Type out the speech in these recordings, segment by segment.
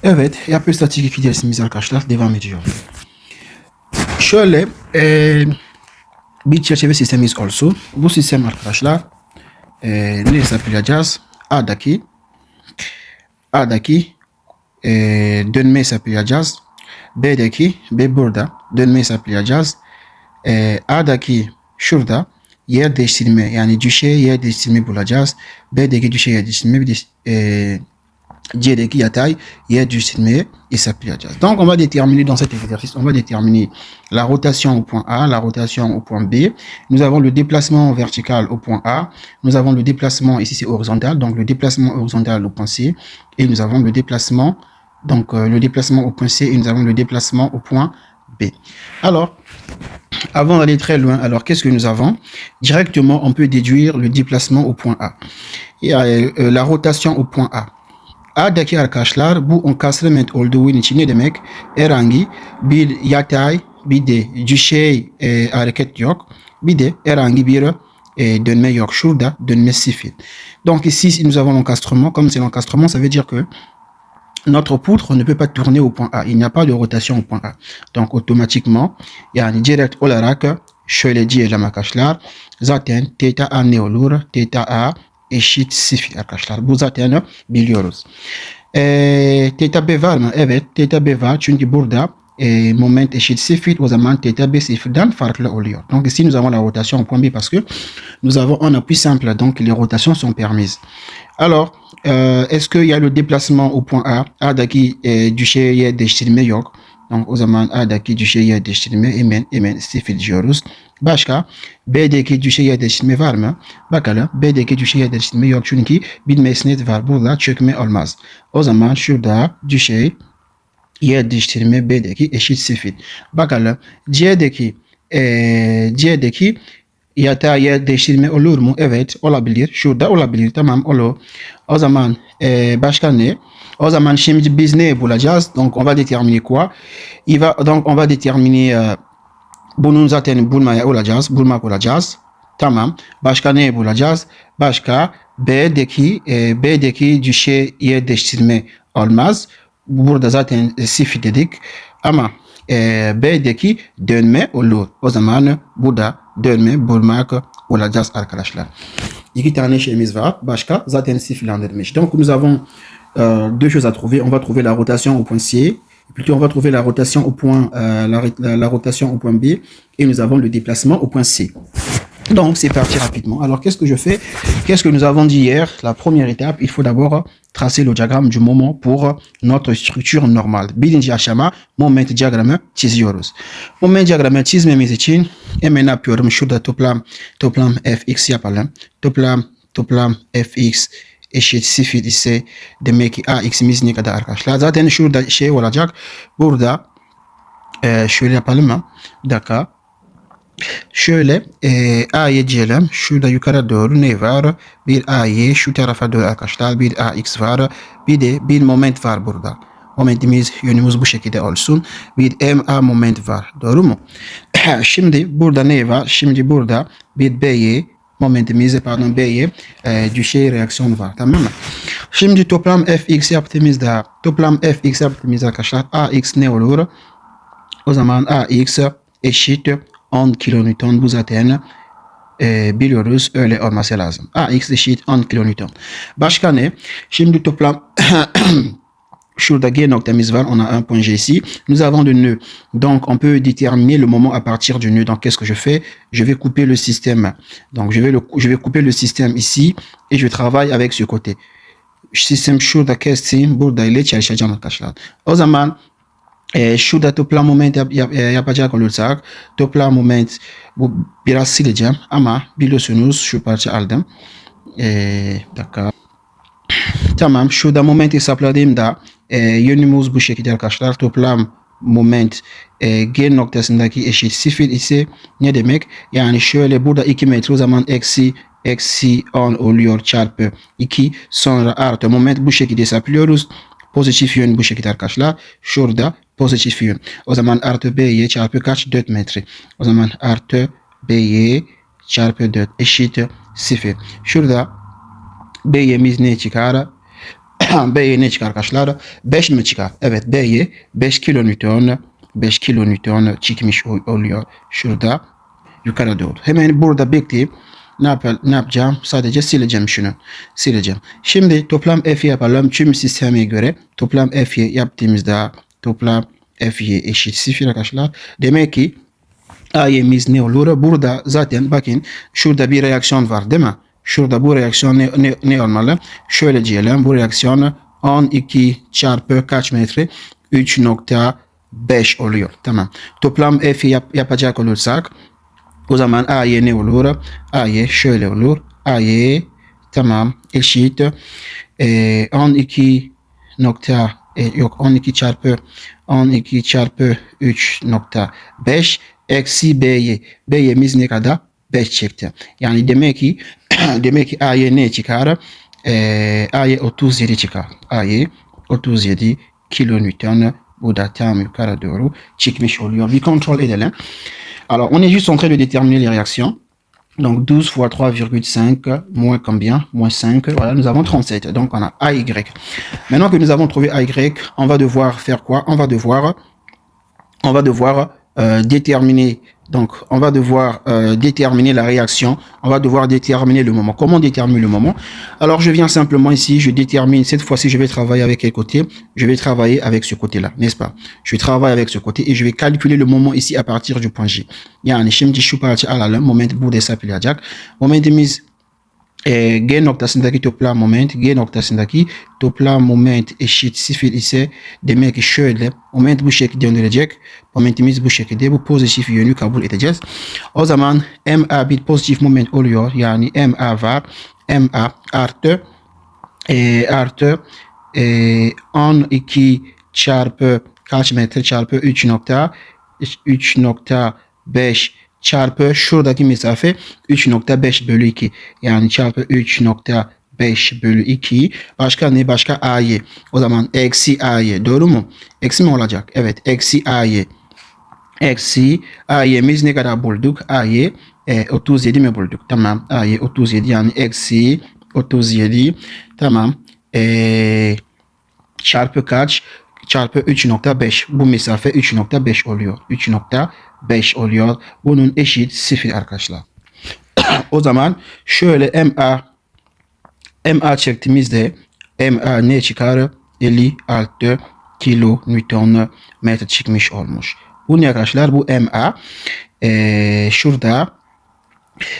Evet, yapı statik 2 dersimiz arkadaşlar devam ediyor. Şöyle bir çerçeve sistemimiz olsun. Bu sistem arkadaşlar ne hesaplayacağız? A'daki dönme hesaplayacağız. B burada dönme hesaplayacağız. A'daki şurada yer değiştirme yani düşey yer değiştirme bulacağız. B'deki düşey yer değiştirme bir de C'deki yatay yer değiştirmeyi hesaplayacağız. Donc on va déterminer dans cet exercice, on va déterminer la rotation au point A, la rotation au point B. Nous avons le déplacement vertical au point A. Nous avons le déplacement, ici c'est horizontal, donc le déplacement horizontal au point C. Et nous avons le déplacement, donc le déplacement au point C et nous avons le déplacement au point B. Alors, avant d'aller très loin, alors qu'est-ce que nous avons? Directement, on peut déduire le déplacement au point A. Et la rotation au point A. A'daki arkadaşlar bu encasement olduğu için ne demek? Herhangi bir yatay bir de düşey hareket yok. Bir de herhangi bir dönme yok. Şurada dönme sıfır. Donc ici nous avons l'encastrement. Comme c'est l'encastrement, ça veut dire que notre poutre ne peut pas tourner au point A. Il n'y a pas de rotation au point A. Donc automatiquement yani direkt olarak şöyle diyeceğim arkadaşlar. Zaten theta A ne olur? Theta A eşit sıfır arkadaşlar. Bu zaten biliyoruz. Theta B var mı? Evet. Theta B var. Çünkü burada moment eşit sıfır. O zaman theta B sıfırdan farklı oluyor. Donc ici nous avons la rotation au point B parce que nous avons un appui simple. Donc les rotations sont permises. Alors, est-ce qu'il y a le déplacement au point A? A'daki düşey yer değiştirme yok. Donc o zaman A'daki düşey yer değiştirme hemen sıfır diyoruz. Başka B'deki düşey yer değiştirme var mı? Bakalım. B'deki düşey yer değiştirme yok çünkü bir mesnet var. Burada çökme olmaz. O zaman şurada düşey yer değiştirme B'deki eşit sıfır. Bakalım. C'deki yatay yer değiştirme olur mu? Evet olabilir. Şurada olabilir. Tamam olur. O zaman başka ne? O zaman şimdi biz ne bulacağız? Donc on va déterminer quoi? Donc on va déterminer bunun zaten bulmak olacağız. Tamam. Başka ne bulacağız? Başka B'deki düşey yer değiştirme olmaz. Burada zaten sıfır dedik. Ama B'deki dönme olur. O zaman burada dönme bulmak olacağız arkadaşlar. İki tane şeyimiz var. Başka zaten sıfırlandırmış. Donc nous avons deux choses à trouver. On va trouver la rotation au point C. Plutôt, on va trouver la rotation au point, la rotation au point B. Et nous avons le déplacement au point C. Donc, c'est parti rapidement. Alors, qu'est-ce que je fais? Qu'est-ce que nous avons dit hier? La première étape, il faut d'abord tracer le diagramme du moment pour notre structure normale. Birinci aşama moment diyagramı çiziyoruz. Moment diyagramı çizmemiz için hemen yapıyorum. Şurada toplam fx yapalım. Toplam fx eşit sıfır ise demek ki ax'imiz ne kadar arkadaşlar? Zaten şurada şey olacak. Burada şöyle yapalım mı? Bir dakika. Şöyle A'ya diyelim. Şurada yukarı doğru ne var? Bir A'ya şu tarafa doğru arkadaşlar. Bir AX var. Bir de bir moment var burada. Momentimiz yönümüz bu şekilde olsun. Bir MA moment var. Doğru mu? Şimdi burada ne var? Şimdi burada bir B'ye B'ye düşey reaksiyon var. Tamam mı? Şimdi toplam fx yaptığımızda arkadaşlar AX ne olur? O zaman AX eşit 10 kilonewton. Bu zaten biliyoruz. Öyle olması lazım. AX eşit 10 kilonewton. Başka ne? Şimdi toplam şurada G noktamız var. On a un point G ici. Nous avons de nœuds. Donc, on peut déterminer le moment à partir du nœud. Donc, qu'est-ce que je fais? Je vais couper le système. Donc, je vais couper le système ici et je travaille avec ce côté. Sistem şurada kestim. Burada ile çalışacağım arkadaşlar. O zaman şurada toplam moment yapacak olursak toplam moment bu biraz sileceğim ama biliyorsunuz şu parça aldım. Dakika. Tamam. Şurada moment hesapladığımda yönümüz bu şekilde arkadaşlar. Toplam moment G noktasındaki eşit sıfır ise ne demek? Yani şöyle burada 2 metre o zaman eksi 10 oluyor çarpı 2 sonra artı moment bu şekilde hesaplıyoruz. Pozitif yön bu şekilde arkadaşlar. Şurada pozitif yön. O zaman artı B'ye çarpı kaç? 4 metre. O zaman artı B'ye çarpı 4 eşit 0. Şurada B'yemiz ne çıkar? B'ye ne çıkar arkadaşlar? 5 mi çıkar? Evet, B'ye 5 kilonewton 5 kilonewton çıkmış oluyor şurada yukarı doğru. Hemen burada bekleyip ne yapacağım? Sadece sileceğim şunu. Sileceğim. Şimdi toplam F'yi yapalım. Tüm sisteme göre toplam F'yi yaptığımızda toplam F'yi eşit 0 arkadaşlar. Demek ki A'yemiz ne olur? Burada zaten bakın şurada bir reaksiyon var değil mi? Şurada bu reaksiyon ne olmalı? Şöyle diyelim, bu reaksiyon 12 çarpı kaç metre? 3.5 oluyor. Tamam. Toplam F'i yapacak olursak o zaman A'ye ne olur? A'ye şöyle olur. A'ye tamam eşit 12 nokta yok 12 çarpı 3.5 eksi B'ye. B'yemiz ne kadar? 5 çıktı. Yani demek ki A'ye ne çıkar? A'ye 37 çıkar. A'ye 37 kilonewton. Bu da tam yukarı doğru çıkmış oluyor. Bir kontrol edelim. Alors, on est juste en train de déterminer les réactions. Donc, 12 fois 3,5 moins combien? Moins 5. Voilà, nous avons 37. Donc, on a AY. Maintenant que nous avons trouvé AY, on va devoir faire quoi? On va devoir déterminer. Donc, on va devoir déterminer la réaction. On va devoir déterminer le moment. Comment déterminer le moment? Alors, je viens simplement ici, je détermine. Cette fois-ci, je vais travailler avec quel côté? Je vais travailler avec ce côté-là, n'est-ce pas? Je travaille avec ce côté et je vais calculer le moment ici à partir du point G. Yani şimdi şu parça alalım. Moment burada hesaplayacak. Momentimiz G noktasındaki toplam moment, G noktasındaki toplam moment eşit 0 ise demek ki şöyle, moment bu şekilde döndürecek, momentimiz bu şekilde, bu pozitif yönü kabul edeceğiz. O zaman MA bir pozitif moment oluyor, yani MA var, MA artı 12 çarpı kaç metre çarpı 3.5 çarpı şuradaki mesafe 3.5 bölü 2. Yani çarpı 3.5 bölü 2. Başka ne? Başka A'yı. O zaman eksi A'yı. Doğru mu? Eksi mi olacak? Evet. Eksi A'yı. Eksi A'yemiz ne kadar bulduk? A'yı 37 mi bulduk? Tamam. A'yı 37 yani eksi 37. Tamam. Çarpı kaç? Çarpı 3.5. Bu mesafe 3.5 oluyor. 3.5 oluyor. Bunun eşit 0 arkadaşlar. O zaman şöyle MA çektiğimizde MA ne çıkar? 56 kilonewton metre çıkmış olmuş. Bu ne arkadaşlar? Bu MA.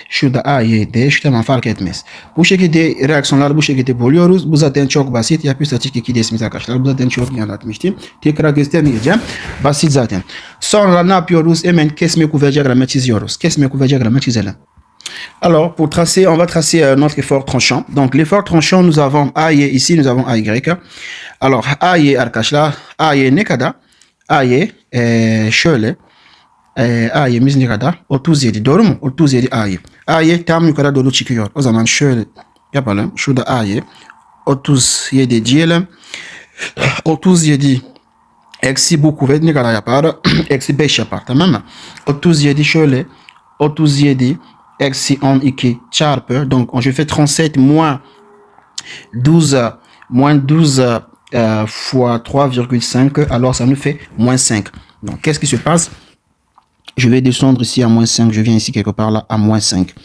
Şurada A7 şu tamam fark etmez. Bu şekilde reaksiyonları bu şekilde buluyoruz. Bu zaten çok basit. Yapı statik 2 desimiz arkadaşlar. Bu zaten çok iyi anlatmıştım. Tekrar göstermeyeceğim. Basit zaten. Sonra ne yapıyoruz? Hemen kesme kuvvet diyagramı çiziyoruz. Kesme kuvvet diyagramı çizelim. Alors, pour tracer, on va tracer notre effort tranchant. Donc, l'effort tranchant, nous avons AY ici, nous avons AY. Alors, AY arkadaşlar, AY ne kadar? AY şöyle. A'yemiz ne kadar? 37. Doğru mu? 37 A'yı. A'yı tam yukarı doğru çıkıyor. O zaman şöyle yapalım. Şurada A'yı 37 diyelim. 37 eksi bu kuvvet ne kadar yapar? Eksi 5 yapar. Tamam mı? 37 şöyle. 37 eksi 12 çarpı. Donc je fais 37 moins 12 fois 3,5. Alors ça nous fait moins 5. Donc qu'est-ce qui se passe? Je vais descendre ici à moins 5. Je viens ici quelque part là à moins 5.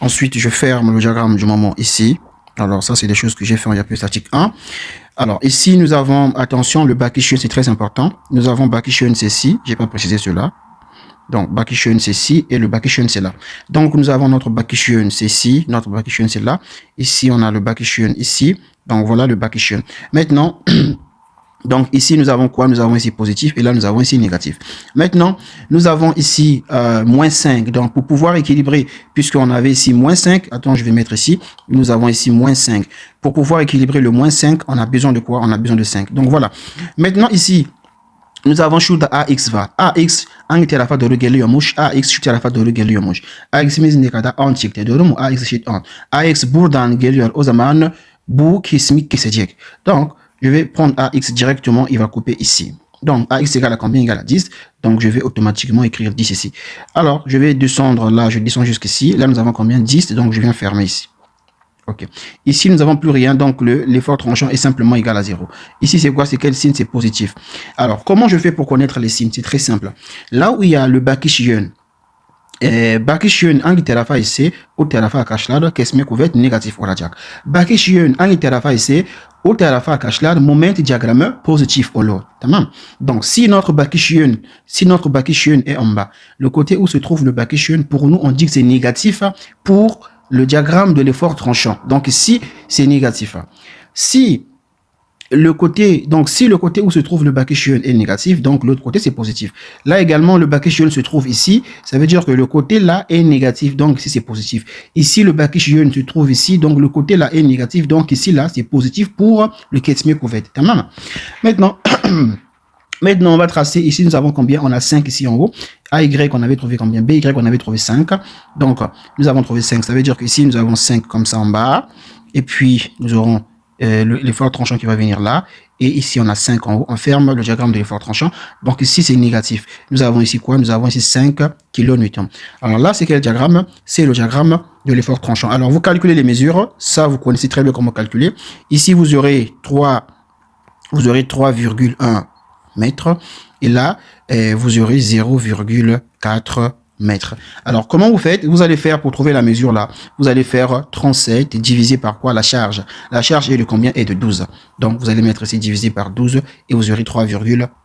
Ensuite, je ferme le diagramme du moment ici. Alors, ça, c'est des choses que j'ai fait en diapo statique 1. Alors, ici, nous avons, attention, le Bakishion, c'est très important. Nous avons Bakishion, c'est ici. J'ai pas précisé cela. Donc, Bakishion, c'est ici et le Bakishion, c'est là. Donc, nous avons notre Bakishion, c'est ici. Notre Bakishion, c'est là. Ici, on a le Bakishion ici. Donc, voilà le Bakishion. Maintenant, donc ici, nous avons quoi? Nous avons ici positif et là, nous avons ici négatif. Maintenant, nous avons ici moins 5. Donc, pour pouvoir équilibrer, puisqu'on avait ici moins 5, attends, je vais mettre ici, nous avons ici moins 5. Pour pouvoir équilibrer le moins 5, on a besoin de quoi? On a besoin de 5. Donc, voilà. Maintenant, ici, nous avons şurada AX var. AX hangi tarafa doğru geliyormuş? AX şu tarafa doğru geliyormuş. AX'imiz ne kadar? 10 çıktı. Doğru mu? AX eşit 10. AX buradan geliyor. O zaman bu kesimi kesecek. Donc, je vais prendre AX directement, il va couper ici. Donc, AX égale à combien? Égale à 10. Donc, je vais automatiquement écrire 10 ici. Alors, je vais descendre là, je descends jusqu'ici. Là, nous avons combien? 10. Donc, je viens fermer ici. Ok. Ici, nous n'avons plus rien, donc l'effort tranchant est simplement égal à 0. Ici, c'est quoi? C'est quel signe? C'est positif. Alors, comment je fais pour connaître les signes? C'est très simple. Là où il y a le bakishion, bakishion angi tarafa ise o tarafa kashlado kesme couvert négatif olacak. Bakishion angi tarafa ise o tarafa kashlado moment diagramme positif olo. Tamam. Donc si notre bakishion est en bas, le côté où se trouve le bakishion, pour nous on dit que c'est négatif pour le diagramme de l'effort tranchant. Donc ici c'est négatif. Si le côté où se trouve le bakishion est négatif, donc l'autre côté c'est positif. Là également le bakishion se trouve ici, ça veut dire que le côté là est négatif, donc ici c'est positif. Ici le bakishion se trouve ici, donc le côté là est négatif, donc ici là c'est positif pour le kesme couvert. Tamam. Maintenant on va tracer, ici nous avons combien? On a 5 ici en haut. AY on avait trouvé combien? BY on avait trouvé 5. Donc nous avons trouvé 5, ça veut dire qu'ici nous avons 5 comme ça en bas. Et puis nous aurons l'effort tranchant qui va venir là. Et ici on a 5 en haut. On ferme le diagramme de l'effort tranchant. Donc ici c'est négatif. Nous avons ici quoi? Nous avons ici 5 kN. Alors là c'est quel diagramme? C'est le diagramme de l'effort tranchant. Alors vous calculez les mesures. Ça vous connaissez très bien comment calculer. Ici vous aurez 3,1 mètres et là vous aurez 0,4 mètres. Alors comment vous faites? Vous allez faire pour trouver la mesure là, vous allez faire 37 divisé par quoi? La charge est de combien? Est de 12. Donc vous allez mettre ici divisé par 12 et vous aurez 3,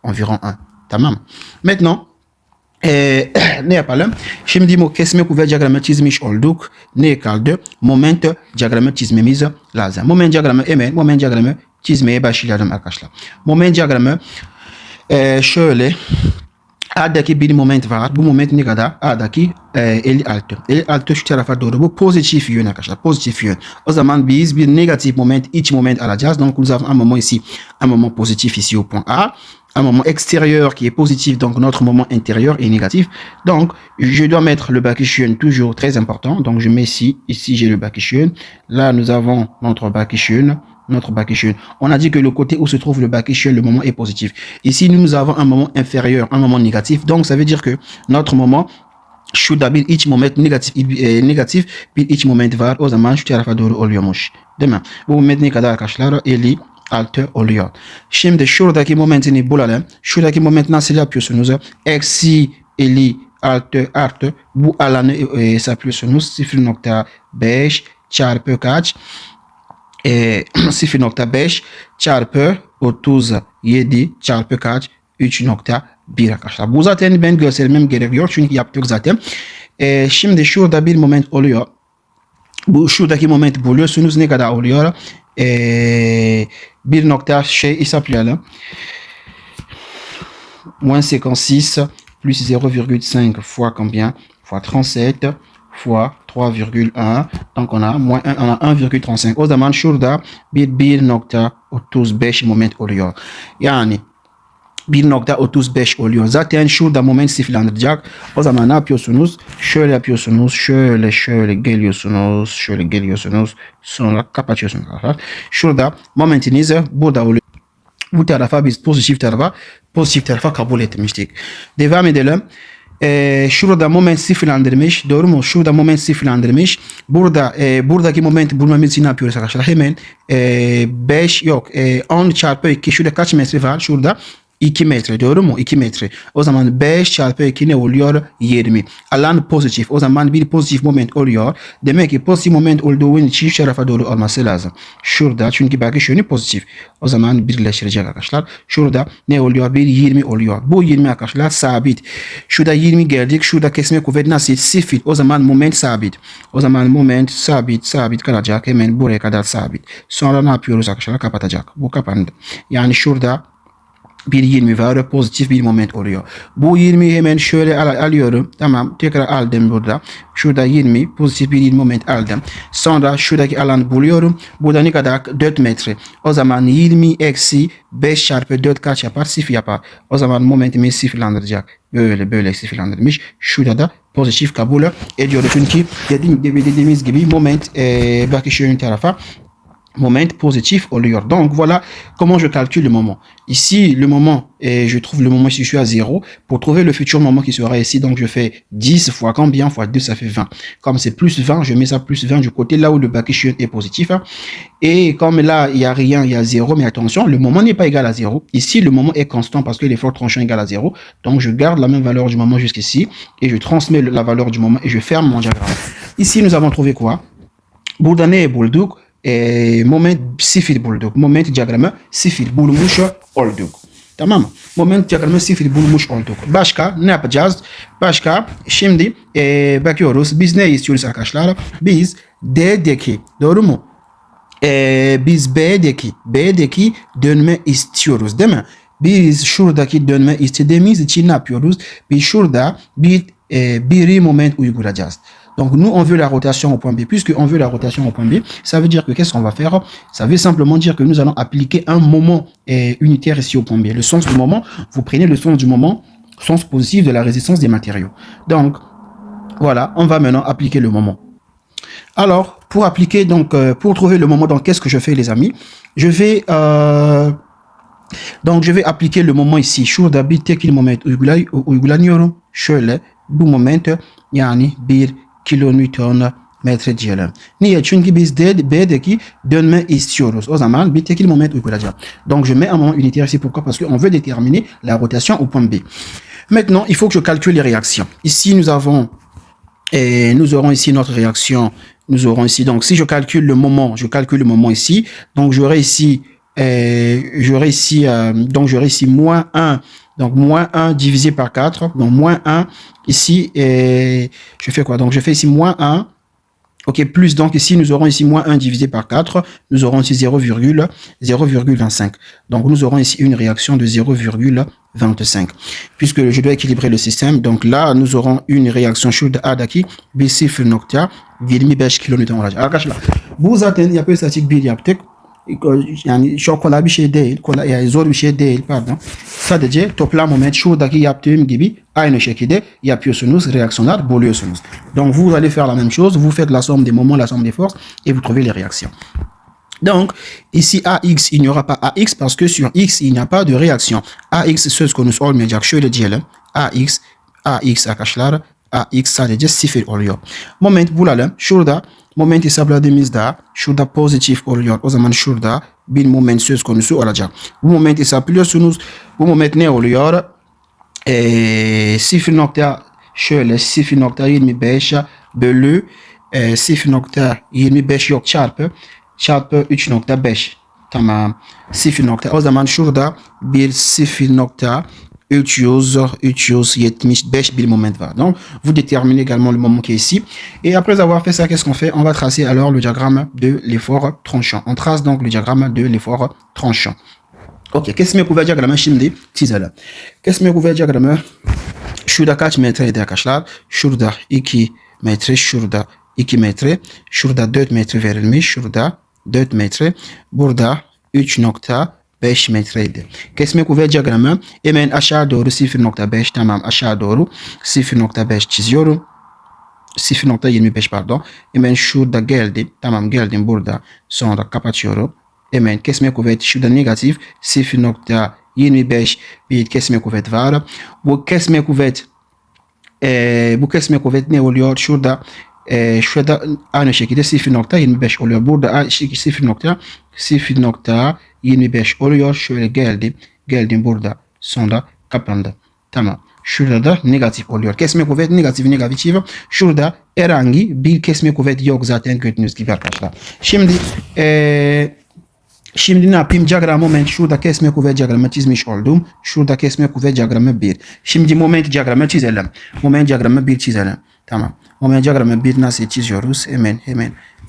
environ 1. Tamam. Maintenant ne pas şimdi mo kesme couvert diagrammatisme olduk ne kaldı moment diagrammatismemiz lazım. Moment diagramı moment diagramı çizmeye başlayalım arkadaşlar. Moment diagramı şöyle A'daki bir moment var. Bu moment ne kadar? A'daki 56. 56 şu tarafa doğru. Bu pozitif yön arkadaşlar. Pozitif yön. O zaman biz bir negatif moment, iç moment alacağız. Donc nous avons un moment ici, un moment positif ici au point A. Un moment extérieur qui est positif, donc notre moment intérieur est négatif. Donc, je dois mettre le bakishion toujours très important. Donc, je mets ici j'ai le bakishion. Là, nous avons notre bakishion. On a dit que le côté où se trouve le bakishion, le moment est positif. Ici, nous avons un moment inférieur, un moment négatif. Donc, ça veut dire que notre moment should have been each moment negatif bir each moment var. O zaman şu tarafa doğru oluyormuş. Değil mi? Bu moment ne kadar arkadaşlar? 56 oluyor. Şimdi şuradaki momentini bulalım. Şuradaki moment nasıl yapıyorsunuz? Eksi 56 artı bu alanı hesaplıyorsunuz. 0.5 çarpı kaç? 0.5 çarpı 37 çarpı kaç? 3.1 arkadaşlar. Bu zaten ben göstermem gerekiyor çünkü yaptık zaten. Şimdi şurada bir moment oluyor. Bu şuradaki moment buluyorsunuz. Ne kadar oluyor? Bir nokta hesaplayalım. Moins 56 plus 0,5 fois combien? Fois 37 fois 3,1. Donc on a moins 1, on a 1,35. O zaman şurada bir 1.35 moment oluyor. Yani 1.35 oluyor. Zaten şurada moment sıfırlandıracak. O zaman ne yapıyorsunuz? Şöyle yapıyorsunuz. Şöyle geliyorsunuz. Sonra kapatıyorsunuz. Şurada momentiniz burada oluyor. Bu tarafa biz pozitif tarafa kabul etmiştik. Devam edelim. Şurada moment sıfırlandırmış. Doğru mu? Şurada moment sıfırlandırmış. Buradaki moment bulmamız için ne yapıyoruz arkadaşlar? Hemen 10 çarpı 2 şurada kaç metre var? Şurada 2 metre, doğru mu? 2 metre. O zaman 5 çarpı 2 ne oluyor? 20. Alan pozitif. O zaman bir pozitif moment oluyor. Demek ki pozitif moment olduğu için şu tarafa doğru olması lazım. Şurada çünkü bakishion pozitif. O zaman birleştirecek arkadaşlar. Şurada ne oluyor? Bir 20 oluyor. Bu 20 arkadaşlar sabit. Şurada 20 geldik. Şurada kesme kuvvet nasıl? Sıfır. O zaman moment sabit. O zaman moment sabit kalacak. Hemen buraya kadar sabit. Sonra ne yapıyoruz arkadaşlar? Kapatacak. Bu kapandı. Yani şurada bir 20 var, pozitif bir moment oluyor. Bu 20 hemen şöyle alıyorum. Tamam, tekrar aldım burada. Şurada 20, pozitif bir 20 moment aldım. Sonra şuradaki alanı buluyorum. Burada ne kadar? 4 metre. O zaman 20 eksi 5 çarpı 4 kaç yapar? 0 yapar. O zaman momentimi sıfırlandıracak. Böyle sıfırlandırmış. Şurada da pozitif kabul ediyoruz. Çünkü dediğimiz gibi moment bakishion tarafa moment positif au lieu. Donc, voilà comment je calcule le moment. Ici, le moment, et je trouve le moment si je suis à 0. Pour trouver le futur moment qui sera ici, donc je fais 10 fois combien fois 2, ça fait 20. Comme c'est plus 20, je mets ça plus 20 du côté là où le bracket est positif. Et comme là, il n'y a rien, il y a 0, mais attention, le moment n'est pas égal à 0. Ici, le moment est constant parce que l'effort tranchant est égal à 0. Donc, je garde la même valeur du moment jusqu'ici et je transmets la valeur du moment et je ferme mon diagramme. Ici, nous avons trouvé quoi? Bourdane et Bouldouk. Et moment sifir bulduk moment diagramme sifir bulmuş olduk. Tamam mı? Moment diagramme sifir bulmuş olduk. Başka ne yapacağız? Başka şimdi bakıyoruz. Biz ne istiyoruz arkadaşlar? Biz D'deki, doğru mu? Biz B'deki dönme istiyoruz değil mi? Biz şuradaki dönme istediğimiz için ne yapıyoruz? Biz şurada bir moment uygulayacağız. Donc, nous, on veut la rotation au point B. Puisqu'on veut la rotation au point B, ça veut dire que qu'est-ce qu'on va faire? Ça veut simplement dire que nous allons appliquer un moment unitaire ici au point B. Le sens du moment, vous prenez le sens du moment, sens positif de la résistance des matériaux. Donc, voilà, on va maintenant appliquer le moment. Alors, pour appliquer, donc, pour trouver le moment, donc, qu'est-ce que je fais, les amis? Je vais appliquer le moment ici. Şurada bir tekil moment uygulanıyorum. Şöyle, bu moment, yani bir kilonewton metre diyelim. Niye? Çünkü biz B'deki dönme istiyoruz. O zaman bir tekil moment uygulayacağım. Donc je mets un moment unitaire ici. Pourquoi? Parce qu'on veut déterminer la rotation au point B. Maintenant, il faut que je calcule les réactions. Ici, nous aurons ici notre réaction. Nous aurons ici, donc si je calcule le moment ici. Donc j'aurai ici moins 1. Donc, moins 1 divisé par 4. Donc, moins 1 ici. Et je fais quoi? Donc, je fais ici moins 1. OK, plus. Donc, ici, nous aurons ici moins 1 divisé par 4. Nous aurons ici 0,25. Donc, nous aurons ici une réaction de 0,25. Puisque je dois équilibrer le système. Donc, là, nous aurons une réaction chaude à daki. B0 nokta 25 kilonewton olacak. Arkadaşlar, bu zaten yapı statik bir yaptık. Yani çok kolay bir şey değil. Yani zor bir şey değil, pardon. Sadece toplam moment şuradaki yaptığım gibi aynı şekilde yapıyorsunuz, reaksiyonlar buluyorsunuz. Donc vous allez faire la même chose, vous faites la somme des moments, la somme des forces et vous trouvez les réactions. Donc, ici, AX, il n'y aura pas AX parce que sur X, il n'y a pas de réaction. AX söz konusu olmayacak. Şöyle diyelim. AX arkadaşlar, AX sadece 0 oluyor. Moment bulalım. Şurada moment hesapladığımızda şurada pozitif oluyor. O zaman şurada bir moment söz konusu olacak. Bu moment hesaplıyorsunuz. Bu moment ne oluyor? 0.25 bölü 0.25 yok çarpı 3.5. Tamam. 0. O zaman şurada bir 375 bir moment va. Donc, vous déterminez également le moment qui est ici. Et après avoir fait ça, qu'est-ce qu'on fait? On va tracer alors le diagramme de l'effort tranchant. On trace donc le diagramme de l'effort tranchant. Ok, kesme kuvvet diagramı şimdi çizelim. Kesme kuvvet diagramı şurada kaç metreydi arkadaşlar? Şurada 2 metre, şurada 2 metre, şurada 4 metre verilmiş, şurada 4 metre, burada 3.5 metreydi. Kesme kuvvet diagramı hemen aşağı doğru 0.5, tamam, aşağı doğru 0.5 çiziyorum. 0.25 pardon. Hemen şurada geldim. Tamam, geldim burada. Sonra kapatıyorum. Hemen kesme kuvveti şurada negatif 0.25 bir kesme kuvvet var. Bu kesme kuvvet ne oluyor? Şurada aynı şekilde 0.25 oluyor. Burada 0.25 oluyor. Şöyle geldim burada. Sonra kapandı. Tamam. Şurada da negatif oluyor. Kesme kuvvet negatif. Şurada herhangi bir kesme kuvvet yok zaten gördüğünüz gibi arkadaşlar. Şimdi ne yapayım? Diagram moment şurada kesme kuvvet diagramı çizmiş oldum. Şurada kesme kuvvet diagramı 1. Şimdi moment diagramı çizelim. Moment diagramı 1 çizelim. Tamam. Moment diagramı 1 nasıl çiziyoruz? Hemen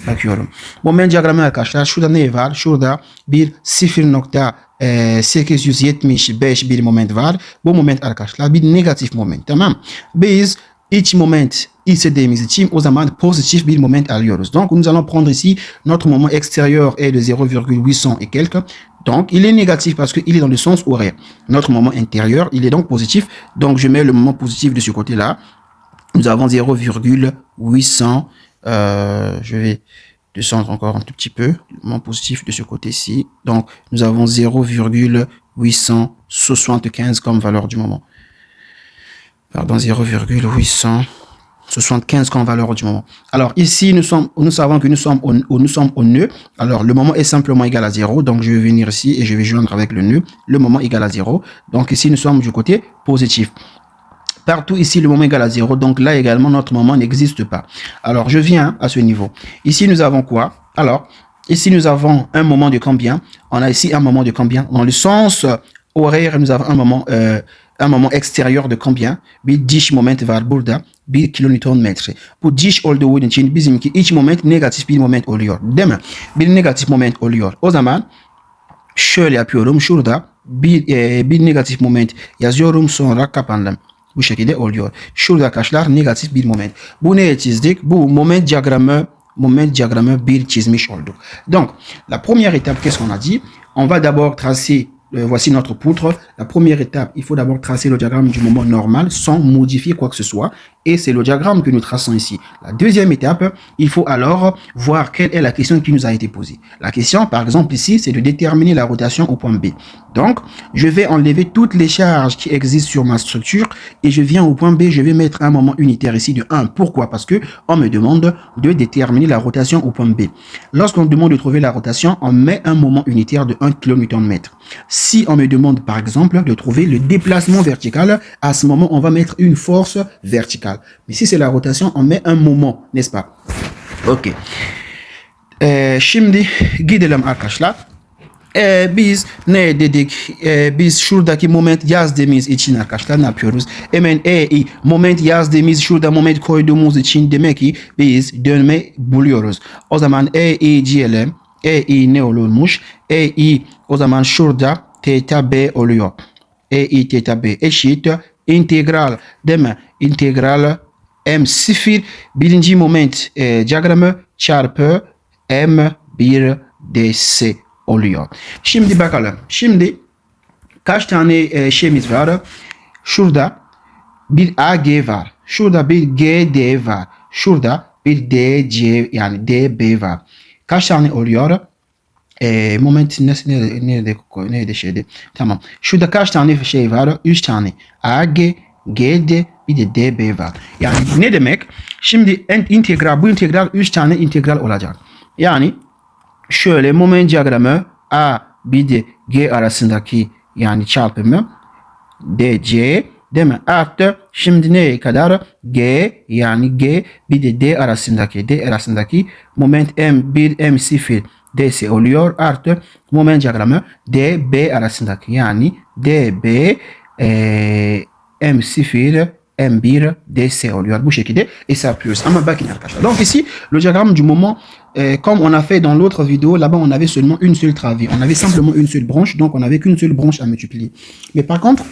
bakıyorum. Moment diagramı arkadaşlar şurada ne var? Şurada bir 0.875 bir moment var. Bu moment arkadaşlar bir negatif moment. Tamam. Biz iç moment istediğimiz için o zaman positif bir moment alıyoruz. Donc nous allons prendre ici notre moment extérieur est de 0,800 et quelques. Donc il est négatif parce qu'il est dans le sens horaire. Notre moment intérieur, il est donc positif. Donc je mets le moment positif de ce côté-là. Nous avons 0,800. Je vais descendre encore un tout petit peu, le moment positif de ce côté-ci. Donc, nous avons 0,875 comme valeur du moment. Pardon, 0,875 comme valeur du moment. Alors, ici, nous savons que nous sommes au nœud. Alors, le moment est simplement égal à 0. Donc, je vais venir ici et je vais joindre avec le nœud. Le moment égal à 0. Donc, ici, nous sommes du côté positif. Partout ici, le moment égal à 0. Donc, là également, notre moment n'existe pas. Alors, je viens à ce niveau. Ici, nous avons quoi? Alors, ici, nous avons un moment de combien? On a ici un moment de combien? Dans le sens horaire, nous avons un moment extérieur de combien? Bir diş moment var burada. 1 kilonewton metre. Bu diş olduğu için bizimki iç moment negatif bir moment oluyor. Değil mi? Bir negatif moment oluyor. O zaman şöyle yapıyorum. Şurada bir negatif moment yazıyorum, sonra kapandım. Bu şekilde oluyor. Şurada arkadaşlar negatif bir moment. Bu neye çizdik? Bu moment diagramı bir çizmiş olduk. Donc, la première étape, qu'est-ce qu'on a dit? On va d'abord tracer, voici notre poutre. La première étape, il faut d'abord tracer le diagramme du moment normal sans modifier quoi que ce soit. Et c'est le diagramme que nous traçons ici. La deuxième étape, il faut alors voir quelle est la question qui nous a été posée. La question, par exemple, ici, c'est de déterminer la rotation au point B. Donc, je vais enlever toutes les charges qui existent sur ma structure et je viens au point B, je vais mettre un moment unitaire ici de 1. Pourquoi? Parce que on me demande de déterminer la rotation au point B. Lorsqu'on demande de trouver la rotation, on met un moment unitaire de 1 kN/m. Si on me demande, par exemple, de trouver le déplacement vertical, à ce moment, on va mettre une force verticale. Mais si c'est la rotation, on met un moment, n'est-ce pas? Ok. Şimdi gidelim arkadaşlar. Biz ne dedik? Biz şuradaki moment yazdığımız için arkadaşlar ne yapıyoruz? Hemen moment yazdığımız, şurada moment koyduğumuz için demek ki biz dönme buluyoruz. O zaman diyelim. Ne olurmuş? O zaman şurada theta b oluyor. Theta b eşit integral, değil mi? İntegral m0 birinci moment diyagramı çarpı m1 ds oluyor. Şimdi bakalım. Şimdi kaç tane şeyimiz var? Şurada bir AG var. Şurada bir GD var. Şurada bir DC yani DB var. Kaç tane oluyor? Moment nerede şeydi? Tamam. Şurada kaç tane şey var? 3 tane. AG, GD bir de DB var. Yani ne demek? Şimdi bu integral 3 tane integral olacak. Yani şöyle moment diyagramı A bir de G arasındaki yani çarpımı DC değil mi? Artı şimdi neye kadar? G yani G bir de D arasındaki moment M1 M0 DC oluyor. Artı moment diyagramı DB arasındaki yani DB M0 M1 DC oluyor. Bu şekilde hesaplıyoruz. Ama bakın arkadaşlar. Donc ici, le diagramme du moment, comme on a fait dans l'autre vidéo, là-bas on avait seulement une seule travée. On avait simplement une seule branche, donc on n'avait qu'une seule branche à multiplier. Mais par contre,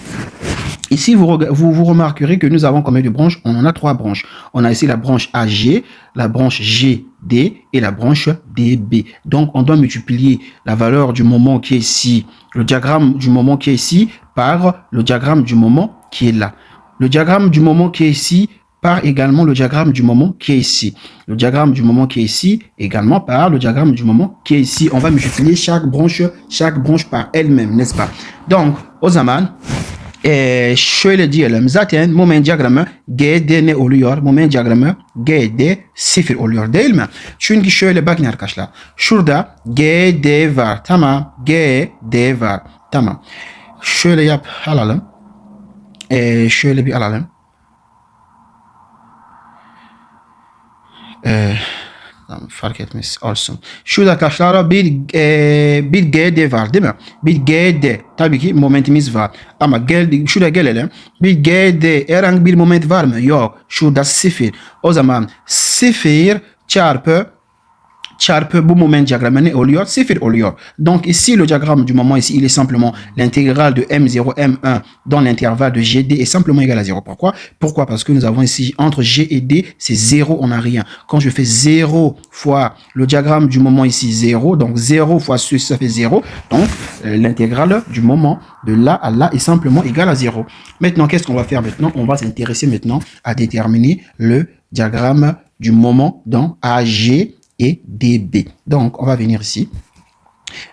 ici vous remarquerez que nous avons combien de branches? On en a 3 branches. On a ici la branche AG, la branche GD et la branche DB. Donc on doit multiplier la valeur du moment qui est ici, le diagramme du moment qui est ici, par le diagramme du moment qui est là. Le diagramme du moment qui est ici par également le diagramme du moment qui est ici. Le diagramme du moment qui est ici également par le diagramme du moment qui est ici. On va multiplier chaque branche par elle-même, n'est-ce pas? Donc, o zaman şöyle diyelim. Zaten moment diyagramı GD ne oluyor? Moment diyagramı GD 0 oluyor değil mi? Çünkü şöyle bakın arkadaşlar. Şurada GD var. Tamam. GD var. Tamam. Şöyle alalım. Şöyle bir alalım. Fark etmez olsun. Şurada arkadaşlar bir GD var değil mi? Bir GD. Tabii ki momentimiz var. Ama şuraya gelelim. Bir GD herhangi bir moment var mı? Yok. Şurada 0. O zaman 0 çarpı bu moment diagramı ne oluyor? 0 oluyor. Donc ici, le diagramme du moment, ici, il est simplement l'intégrale de M0, M1 dans l'intervalle de GD est simplement égal à 0. Pourquoi? Pourquoi? Parce que nous avons ici, entre G et D, c'est 0, on n'a rien. Quand je fais 0 fois le diagramme du moment ici, 0, donc 0 fois ceci, ça fait 0. Donc, l'intégrale du moment de là à là est simplement égal à 0. Maintenant, qu'est-ce qu'on va faire maintenant? On va s'intéresser maintenant à déterminer le diagramme du moment dans AG et dB. Donc, on va venir ici.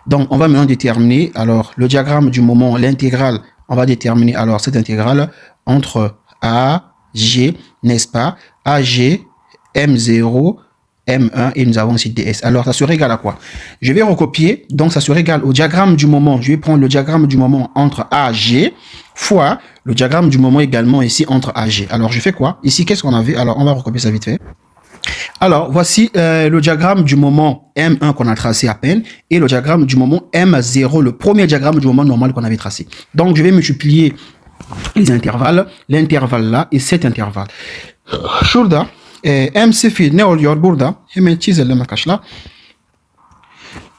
Donc, on va maintenant déterminer, alors, le diagramme du moment, l'intégrale, on va déterminer, alors, cette intégrale entre A, G, n'est-ce pas? AG, M0, M1 et nous avons aussi DS. Alors, ça serait égal à quoi? Je vais recopier, donc ça serait égal au diagramme du moment. Je vais prendre le diagramme du moment entre AG fois le diagramme du moment également ici entre AG. Alors, je fais quoi? Ici, qu'est-ce qu'on avait? Alors, on va recopier ça vite fait. Alors, voici le diagramme du moment M1 qu'on a tracé à peine et le diagramme du moment M0, le premier diagramme du moment normal qu'on avait tracé. Donc, je vais multiplier les intervalles, l'intervalle là et cet intervalle. Şurada M sıfır ne oluyor burada? Hemen çizelim arkadaşlar.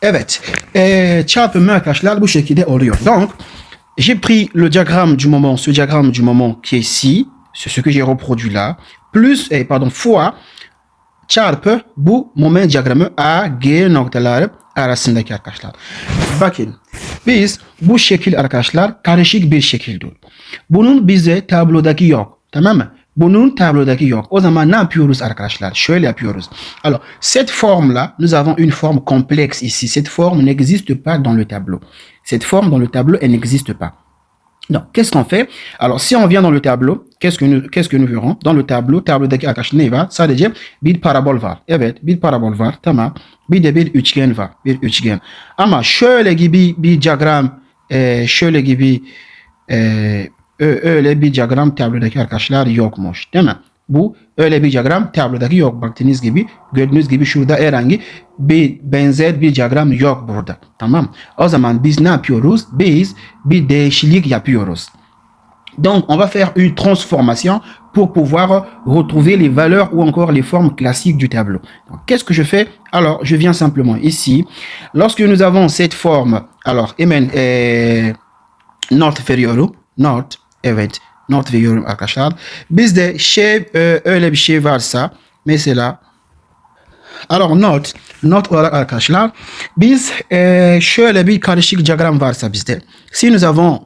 Evet. Çarpımı arkadaşlar bu şekilde oluyor. Donc, j'ai pris le diagramme du moment, ce diagramme du moment qui est ici, c'est ce que j'ai reproduit là, plus, fois çarpı bu moment diyagramı A, G noktaları arasındaki arkadaşlar. Bakın biz bu şekil arkadaşlar karışık bir şekildir. Bunun bize tablodaki yok. Tamam mı? Bunun tablodaki yok. O zaman ne yapıyoruz arkadaşlar? Şöyle yapıyoruz. Alors, cette forme-là, nous avons une forme complexe ici. Cette forme n'existe pas dans le tableau. Cette forme dans le tableau, elle n'existe pas. Donc, qu'est-ce qu'on fait? Alors, si on vient dans le tableau, qu'est-ce que nous verrons? Dans le tablodaki arkadaşlar ne var? Sadece bir parabol var. Evet, bir parabol var. Tamam. Bir de bir üçgen var. Bir üçgen. Ama şöyle gibi bir diyagram, şöyle gibi öyle bir diyagram tablodaki arkadaşlar yokmuş. Değil mi? Bu öyle bir diyagram tablodaki yok. Baktığınız gibi, gördüğünüz gibi şurada herhangi bir benzer bir diyagram yok burada. Tamam. O zaman biz ne yapıyoruz? Biz bir değişiklik yapıyoruz. Donc, on va faire une transformation pour pouvoir retrouver les valeurs ou encore les formes classiques du tableau. Qu'est-ce que je fais? Alors, je viens simplement ici. Lorsque nous avons cette forme, alors, not veriyorum. Not, evet. Not veriyorum arkadaşlar. Bizde öyle bir şey varsa, mesela, alors not olarak arkadaşlar, biz şöyle bir karışık diagramme varsa bizde. Si nous avons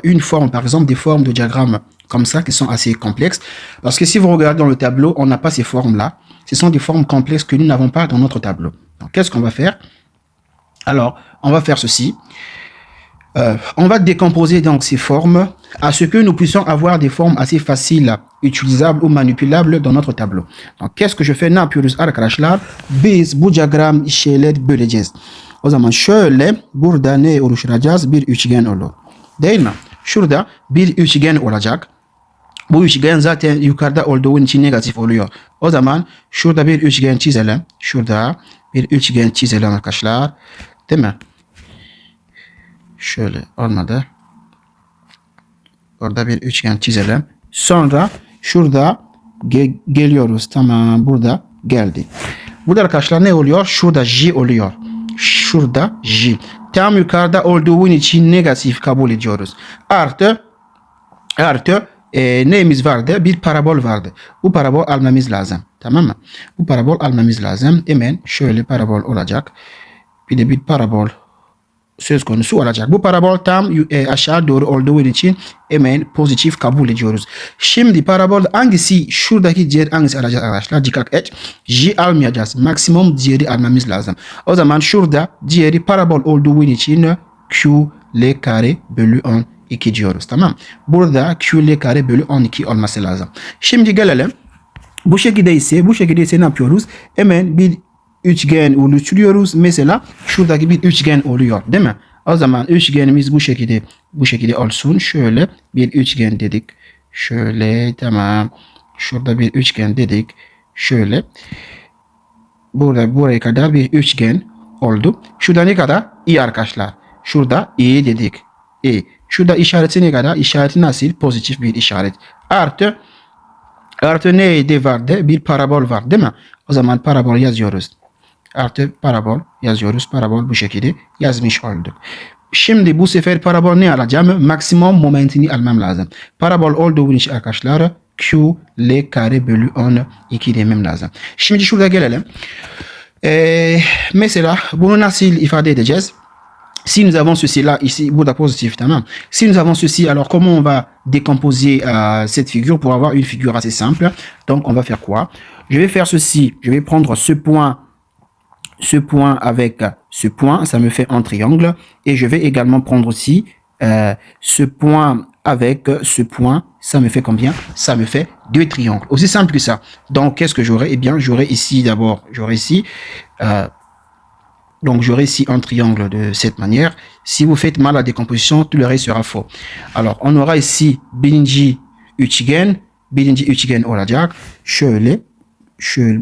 une forme, par exemple des formes de diagrammes comme ça qui sont assez complexes, parce que si vous regardez dans le tableau, on n'a pas ces formes-là. Ce sont des formes complexes que nous n'avons pas dans notre tableau. Donc, qu'est-ce qu'on va faire? Alors, on va faire ceci. On va décomposer donc ces formes à ce que nous puissions avoir des formes assez faciles, utilisables ou manipulables dans notre tableau. Donc, qu'est-ce que je fais? Ne yapıyoruz arkadaşlar? Biz bu diagram işleri böleceğiz. O zaman şöyle burada ne oluşturacağız? Bir üçgen olur. Değil mi? Şurada bir üçgen olacak. Bu üçgen zaten yukarıda olduğu için negatif oluyor. O zaman şurada bir üçgen çizelim. Şurada bir üçgen çizelim arkadaşlar. Değil mi? Şöyle olmadı. Orada bir üçgen çizelim. Sonra şurada geliyoruz. Tamam, burada geldi. Burada arkadaşlar ne oluyor? Şurada J oluyor. Şurada J. Tam yukarıda olduğu için negatif kabul ediyoruz. Artı neyimiz vardı? Bir parabol vardı. Bu parabol almamız lazım. Tamam mı? Bu parabol almamız lazım. Hemen şöyle parabol olacak. Bir de bir parabol söz konusu olacak. Bu parabol tam aşağı doğru olduğu için hemen pozitif kabul ediyoruz. Şimdi parabol hangisi, şuradaki diğer hangisi alacağız arkadaşlar? Dikkat et. J almayacağız. Maksimum diğeri almamız lazım. O zaman şurada diğeri parabol olduğu için Q L kare bölü 12 diyoruz. Tamam. Burada Q L kare bölü 12 olması lazım. Şimdi gelelim. Bu şekilde ise ne yapıyoruz? Hemen bir üçgen oluşturuyoruz. Mesela şuradaki bir üçgen oluyor, değil mi? O zaman üçgenimiz bu şekilde olsun. Şöyle bir üçgen dedik. Şöyle, tamam. Şurada bir üçgen dedik. Şöyle. Buraya kadar bir üçgen oldu. Şurada ne kadar? İ arkadaşlar. Şurada i dedik. İ. Şurada işareti ne kadar? İşareti nasıl? Pozitif bir işaret. Artı neydi vardı? Bir parabol var, değil mi? O zaman parabol yazıyoruz. Artı parabol yazıyoruz. Parabol bu şekilde yazmış olduk. Şimdi bu sefer parabol ne alacağım? Maksimum momentini almam lazım. Parabol olduğu için arkadaşlar Q L kare bölü 12 demem lazım. Şimdi şurada gelelim. Mesela bunu nasıl ifade edeceğiz? Si nous avons ceci là, ici, burada positif, tamam. Si nous avons ceci, alors comment on va décomposer cette figure pour avoir une figure assez simple? Donc, on va faire quoi? Je vais faire ceci. Je vais prendre ce point ce point avec ce point, ça me fait un triangle. Et je vais également prendre aussi ce point avec ce point, ça me fait combien? Ça me fait 2 triangles. Aussi simple que ça. Donc, qu'est-ce que j'aurai? Eh bien, j'aurai ici d'abord, j'aurai ici un triangle de cette manière. Si vous faites mal la décomposition, tout le reste sera faux. Alors, on aura ici birinci üçgen olacak. Şöyle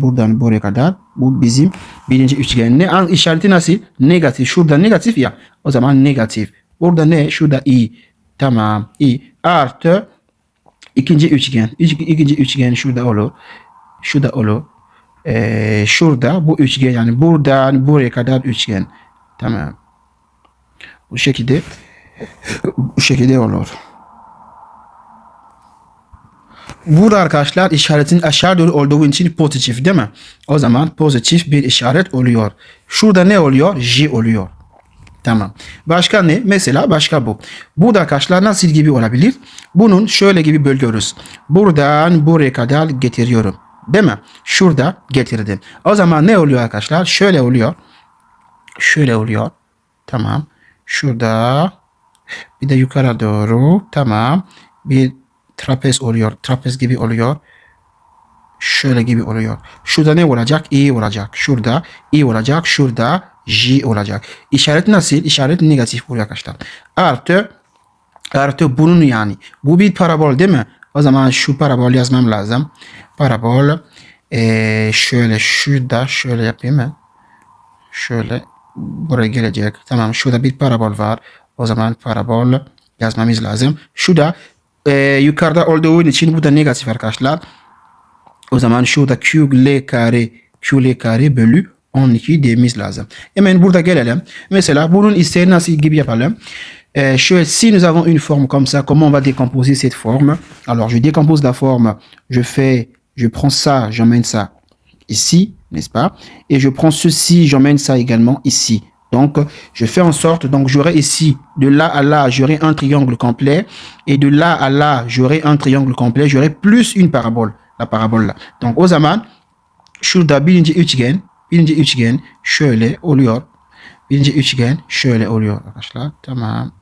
buradan buraya kadar bu bizim birinci üçgen. Ne işareti nasıl? Negatif. Şurada negatif ya. O zaman negatif. Burada ne? Şurada i. Tamam. I artı ikinci üçgen. İkinci üçgen şurada olur. Şurada olur. Şurada bu üçgen, yani buradan buraya kadar üçgen. Tamam. Bu şekilde olur. Burada arkadaşlar işaretin aşağı doğru olduğu için pozitif değil mi? O zaman pozitif bir işaret oluyor. Şurada ne oluyor? J oluyor. Tamam. Başka ne? Mesela başka bu. Burada arkadaşlar nasıl gibi olabilir? Bunun şöyle gibi bölüyoruz. Buradan buraya kadar getiriyorum. Değil mi? Şurada getirdim. O zaman ne oluyor arkadaşlar? Şöyle oluyor. Şöyle oluyor. Tamam. Şurada bir de yukarı doğru. Tamam. Bir trapez oluyor. Trapez gibi oluyor. Şöyle gibi oluyor. Şurada ne olacak? I olacak. Şurada I olacak. Şurada J olacak. İşaret nasıl? İşaret negatif oluyor arkadaşlar. Artı bunun yani. Bu bir parabol değil mi? O zaman şu parabol yazmam lazım. Parabol şöyle şurada şöyle yapayım mı? Şöyle buraya gelecek. Tamam, şurada bir parabol var. O zaman parabol yazmamız lazım. Şurada yukarıda olduğu için bu da negatif arkadaşlar. O zaman şurada QL kare bölü 12 dememiz lazım. Hemen burada gelelim. Mesela bunun isteğini nasıl gibi yapalım? Si nous avons une forme comme ça, comment on va décomposer cette forme? Alors, je décompose la forme. Je prends ça, j'emmène ça ici, n'est-ce pas? Et je prends ceci, j'emmène ça également ici. Donc, je fais en sorte, donc j'aurai ici, de là à là, j'aurai un triangle complet. Et de là à là, j'aurai un triangle complet. J'aurai plus une parabole, la parabole là. Donc, o zaman, şurada birinci üçgen şöyle oluyor. Birinci üçgen şöyle oluyor arkadaşlar. Tamam.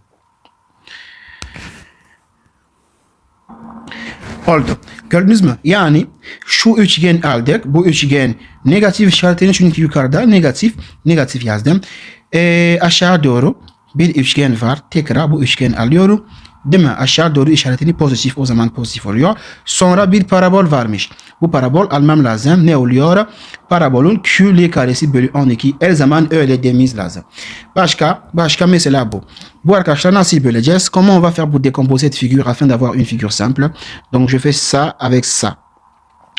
Oldu. Gördünüz mü? Yani şu üçgen aldık. Bu üçgen negatif işaretini çünkü yukarıda negatif yazdım. Aşağı doğru bir üçgen var. Tekrar bu üçgen alıyorum. Değil mi? Aşağı doğru işaretini pozitif, o zaman pozitif oluyor. Sonra bir parabol varmış. Bu parabol almam lazım. Ne oluyor? Parabolun QL karesi bölü 12. Her zaman öyle dememiz lazım. Başka mesela bu. Bu arkadaşlar nasıl böleceğiz? Comment on va faire pour décomposer cette figure afin d'avoir une figure simple? Donc je fais ça avec ça.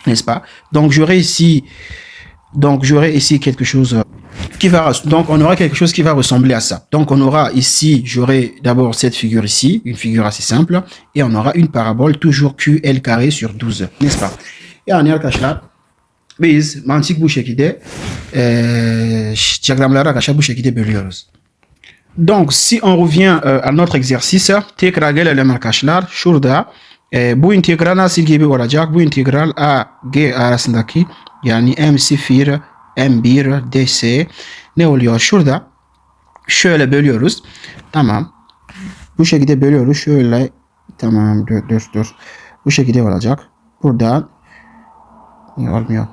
N'est-ce pas? Donc j'aurai ici quelque chose donc on aura quelque chose qui va ressembler à ça. Donc on aura ici, j'aurai d'abord cette figure ici, une figure assez simple, et on aura une parabole toujours QL carré sur 12, n'est-ce pas? Yani arkadaşlar biz mantık bu şekilde diyagramları arkadaşlar bu şekilde bölüyoruz. Donc si on revient à notre exercice, tekrar gelelim arkadaşlar. Şurada bu integral nasıl gibi olacak? Bu integral A, G arasındaki yani M0, M1, DS ne oluyor? Şurada şöyle bölüyoruz. Tamam. Bu şekilde bölüyoruz. Şöyle tamam dur. Bu şekilde olacak. Buradan olmuyor.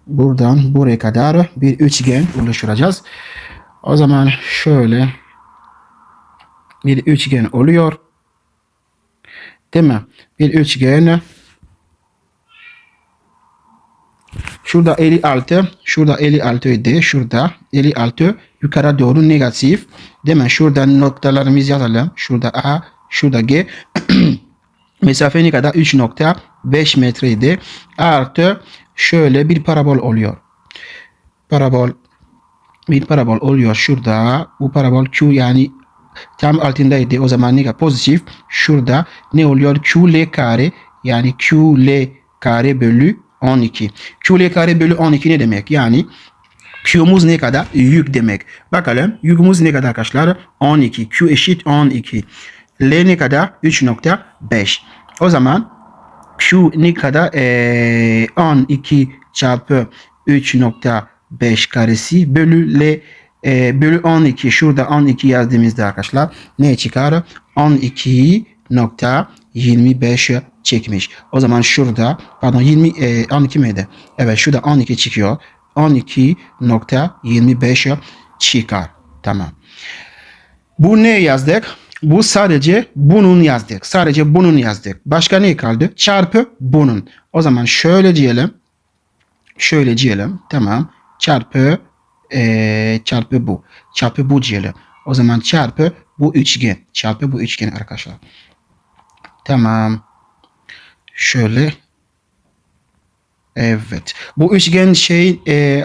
Buradan buraya kadar bir üçgen oluşturacağız. O zaman şöyle bir üçgen oluyor. Değil mi? Bir üçgen. Şurada 56 idi. Şurada 56 yukarı doğru negatif. Değil mi? Şurada noktalarımızı yazalım. Şurada A, şurada G. Mesafe ne kadar? 3.5 metreydi. Artı şöyle bir parabol oluyor. Bir parabol oluyor şurada. Bu parabol Q yani tam altındaydı. O zaman ne pozitif. Şurada ne oluyor? QL kare yani QL kare bölü 12. QL kare bölü 12 ne demek? Yani Q'muz ne kadar? Yük demek. Bakalım yükümüz ne kadar arkadaşlar? 12. Q eşit 12. L ne kadar? 3.5. O zaman Q ne kadar? 12 çarpı 3.5 5 karesi bölü L bölü 12. Şurada 12 yazdığımızda arkadaşlar ne çıkar? 12.25 çekmiş. O zaman şurada pardon 12 miydi? Evet şurada 12 çıkıyor. 12.25 çıkar. Tamam. Bu ne yazdık? Bu sadece bunun yazdık. Sadece bunun yazdık. Başka ne kaldı? Çarpı bunun. O zaman şöyle diyelim. Şöyle diyelim. Tamam. Çarpı bu. Çarpı bu diyelim. O zaman çarpı bu üçgen. Çarpı bu üçgen arkadaşlar. Tamam. Şöyle. Evet. Bu üçgen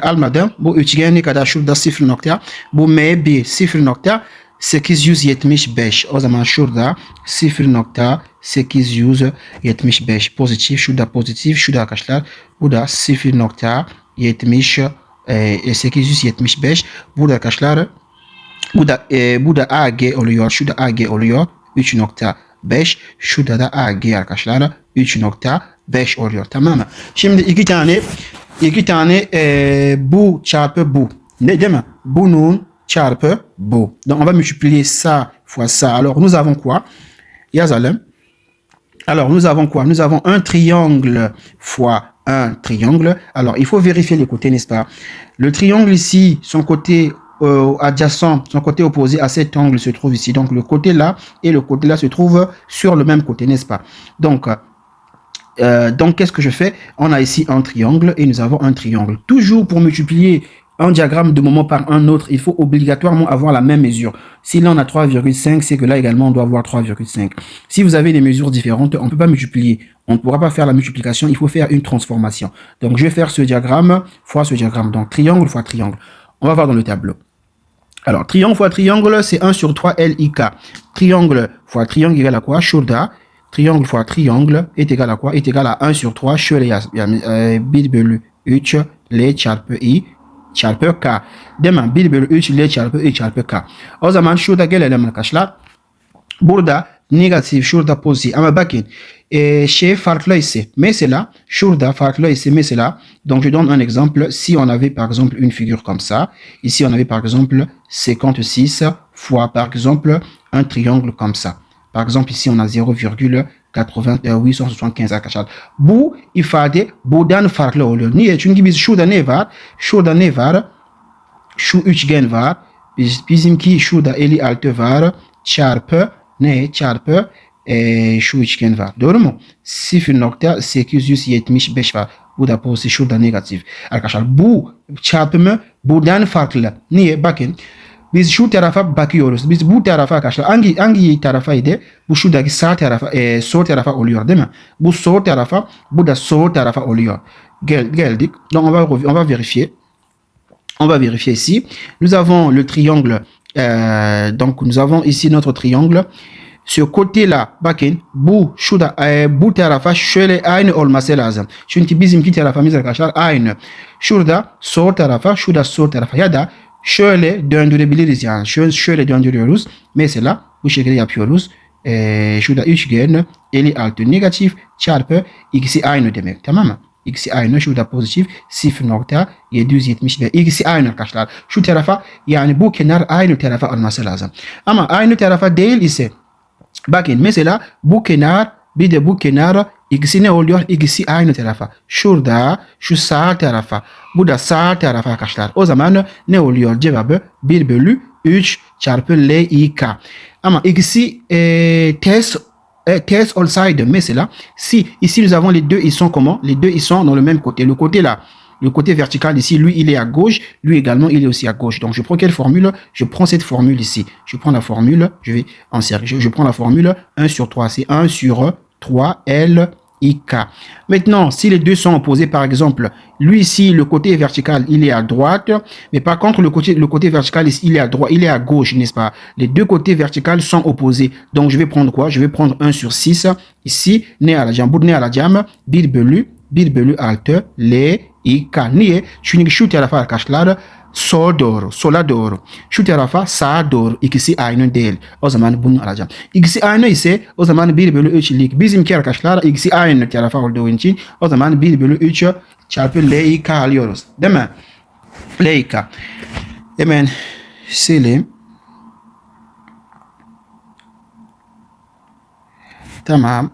almadım. Bu üçgen ne kadar? Şurada 0 nokta. Bu M1 0.875. O zaman şurada 0.875 pozitif. Şurada pozitif. Şurada arkadaşlar. Bu da 0.875. Burada arkadaşlar. Bu da AG oluyor. Şurada AG oluyor. 3.5. Şurada da AG arkadaşlar. 3.5 oluyor. Tamam mı? Şimdi iki tane bu çarpı bu. Ne değil mi? Bunun çarpı bu. Donc on va multiplier ça fois ça. Alors nous avons quoi? Yazalım. Alors nous avons quoi? Nous avons un triangle fois un triangle. Alors il faut vérifier les côtés, n'est-ce pas? Le triangle ici, son côté adjacent, son côté opposé à cet angle se trouve ici. Donc le côté là et le côté là se trouvent sur le même côté, n'est-ce pas? Donc qu'est-ce que je fais? On a ici un triangle et nous avons un triangle. Toujours pour multiplier un diagramme de moment par un autre, il faut obligatoirement avoir la même mesure. Si là on a 3,5, c'est que là également on doit avoir 3,5. Si vous avez des mesures différentes, on ne peut pas multiplier. On ne pourra pas faire la multiplication, il faut faire une transformation. Donc je vais faire ce diagramme fois ce diagramme. Donc triangle fois triangle. On va voir dans le tableau. Alors triangle fois triangle, c'est 1 sur 3 LIK. Triangle fois triangle égale à quoi? Şurada. Triangle fois triangle est égal à quoi? Est égal à 1 sur 3. Şöyle bir bölü 3 L çarpı I çarpı K. Değil mi? 1 bölü 3 L çarpı I çarpı K. O zaman şurada gelelim arkadaşlar. Burada negatif, şurada pozitif. Ama bakın farklı ise. Mesela şurada farklı ise mesela. Donc je donne un exemple. Si on avait par exemple une figure comme ça. Ici on avait par exemple 56 fois par exemple un triangle comme ça. Par exemple ici on a 0,875 arkadaşlar. Bu ifade buradan farklı oluyor. Niye? Çünkü biz şurada ne var? Şurada ne var? Şu üçgen var. Bizimki şurada 56 var. Çarpı ne? Çarpı şu üçgen var. Doğru mu? 0.875 var. Bu da pozitif. Şurada negatif. Arkadaşlar bu çarpımı buradan farklı. Niye? Bakın. Biz şu tarafa bakıyoruz. Biz bu tarafa arkadaşlar hangi tarafaydı? Bu şuradaki sağ tarafa, sol tarafa oluyor değil mi? Bu sol tarafa, bu da sol tarafa oluyor. Geldik. Donc on va vérifier. On va vérifier ici. Nous avons le triangle. Donc nous avons ici notre triangle. Ce côté-là, bakın bu tarafa şöyle aynı olması lazım. Çünkü bizimki tarafımız arkadaşlar aynı. Şurada sol tarafa, şurada sol tarafa ya da şöyle döndürebiliriz yani. Şöyle döndürüyoruz. Mesela bu şekilde yapıyoruz. Şurada üçgen 56 negatif çarpı ikisi aynı demek. Tamam mı? İkisi aynı. Şurada pozitif 0.770 ve ikisi aynı arkadaşlar. Şu tarafa yani bu kenar aynı tarafa olması lazım. Ama aynı tarafa değil ise bakın mesela bu kenar bir de bu kenar ikisi ne oluyor? İkisi aynı tarafa. Şurada şu sağ tarafa. Bu da sağ tarafa arkadaşlar. O zaman ne oluyor? Cevabı 1 bölü 3 çarpı LIK. Ama ikisi ters olsaydı mesela si ici nous avons les deux ils sont comment? Les deux ils sont dans le même côté. Le côté là. Le côté vertical ici, lui, il est à gauche. Lui également, il est aussi à gauche. Donc, je prends quelle formule? Je prends cette formule ici. Je prends la formule, je vais en série. Je prends la formule 1 sur 3. C'est 1 sur 3 LIK. Maintenant, si les deux sont opposés, par exemple, lui ici, le côté vertical, il est à droite. Mais par contre, le côté vertical ici, il est à droite, il est à gauche, n'est-ce pas? Les deux côtés verticaux sont opposés. Donc, je vais prendre quoi? Je vais prendre 1 sur 6. Ici, ne alacağım. 1 bölü 6 LIK. Niye? Çünkü şu tarafa arkadaşlar sola doğru. Şu tarafa sağa doğru. İkisi aynı değil. O zaman bunu alacağım. İkisi aynı ise o zaman 1 bölü 3 lik. Bizimki arkadaşlar ikisi aynı tarafa olduğu için o zaman 1 bölü 3 çarpı LIK alıyoruz. Değil mi? L'K. Hemen sileyim. Tamam.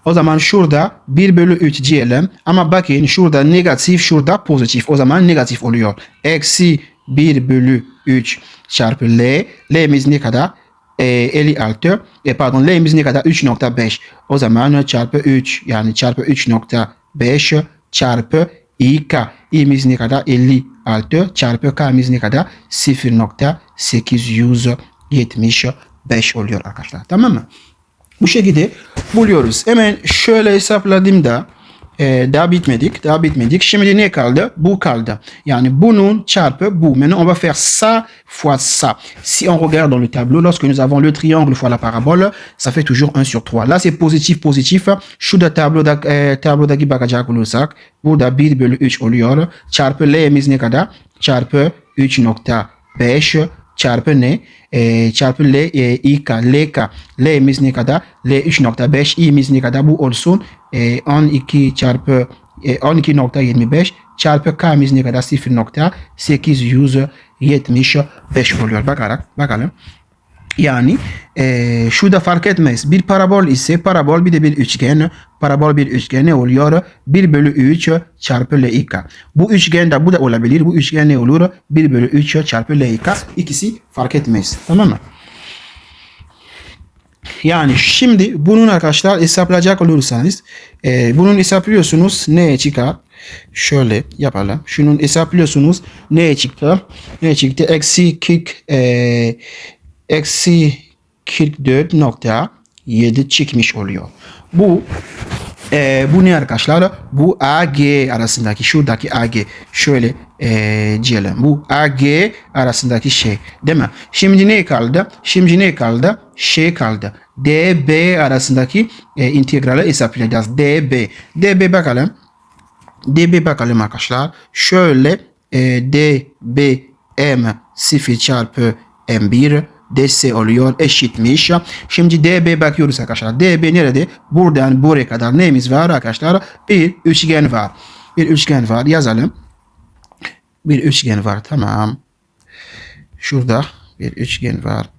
O zaman şurada 1 bölü 3 diyelim. Ama bakın şurada negatif, şurada pozitif. O zaman negatif oluyor. Eksi 1 bölü 3 çarpı L. L'miz ne kadar? 56. Pardon, L'miz ne kadar? 3.5. O zaman çarpı 3, yani çarpı 3.5 çarpı İK. İ'miz ne kadar? 56 çarpı K'miz ne kadar? 0.875 oluyor arkadaşlar. Tamam mı? Bu şekilde buluyoruz. Hemen şöyle hesapladığımda daha bitmedik. Şimdi ne kaldı? Bu kaldı. Yani bunun çarpı bu. Maintenant, on va faire ça fois ça. Si on regarde dans le tableau, lorsque nous avons le triangle fois la parabole, ça fait toujours 1 sur 3. Là, c'est positif, positif. Şurada tablodaki bakacak olursak, burada 1 bölü 3 oluyor. Çarpı L'miz ne kadar? Çarpı 3.5 çarpı ne? Çarpı L, İK, LK. L'miz ne kadar? L 3.5, İ'miz ne kadar? Bu olsun 12 çarpı 12.25 çarpı K'miz ne kadar? 0.875 oluyor. Bakalım. Yani şurada fark etmez. Bir parabol ise parabol bir de bir üçgen. Parabol bir üçgen ne oluyor? 1 bölü 3 çarpı LİK. Bu üçgen de bu da olabilir. Bu üçgen ne olur? 1 bölü 3 çarpı LİK. İkisi fark etmez. Tamam mı? Yani şimdi bunun arkadaşlar hesaplayacak olursanız bunun hesaplıyorsunuz ne çıkar? Şöyle yapalım. Şunun hesaplıyorsunuz ne çıktı? Ne çıktı? Eksi 44.7 çıkmış oluyor. Bu ne arkadaşlar? Bu AG arasındaki, şuradaki AG şöyle diyelim. Bu AG arasındaki şey, değil mi? Şimdi ne kaldı? Şey kaldı. DB arasındaki integrali hesaplayacağız. DB bakalım. DB bakalım arkadaşlar. Şöyle DB M0 çarpı M1 DC oluyor, eşitmiş. Şimdi DB bakıyoruz arkadaşlar. DB nerede? Buradan buraya kadar neyimiz var arkadaşlar? Bir üçgen var. Yazalım. Bir üçgen var. Tamam. Şurada bir üçgen var.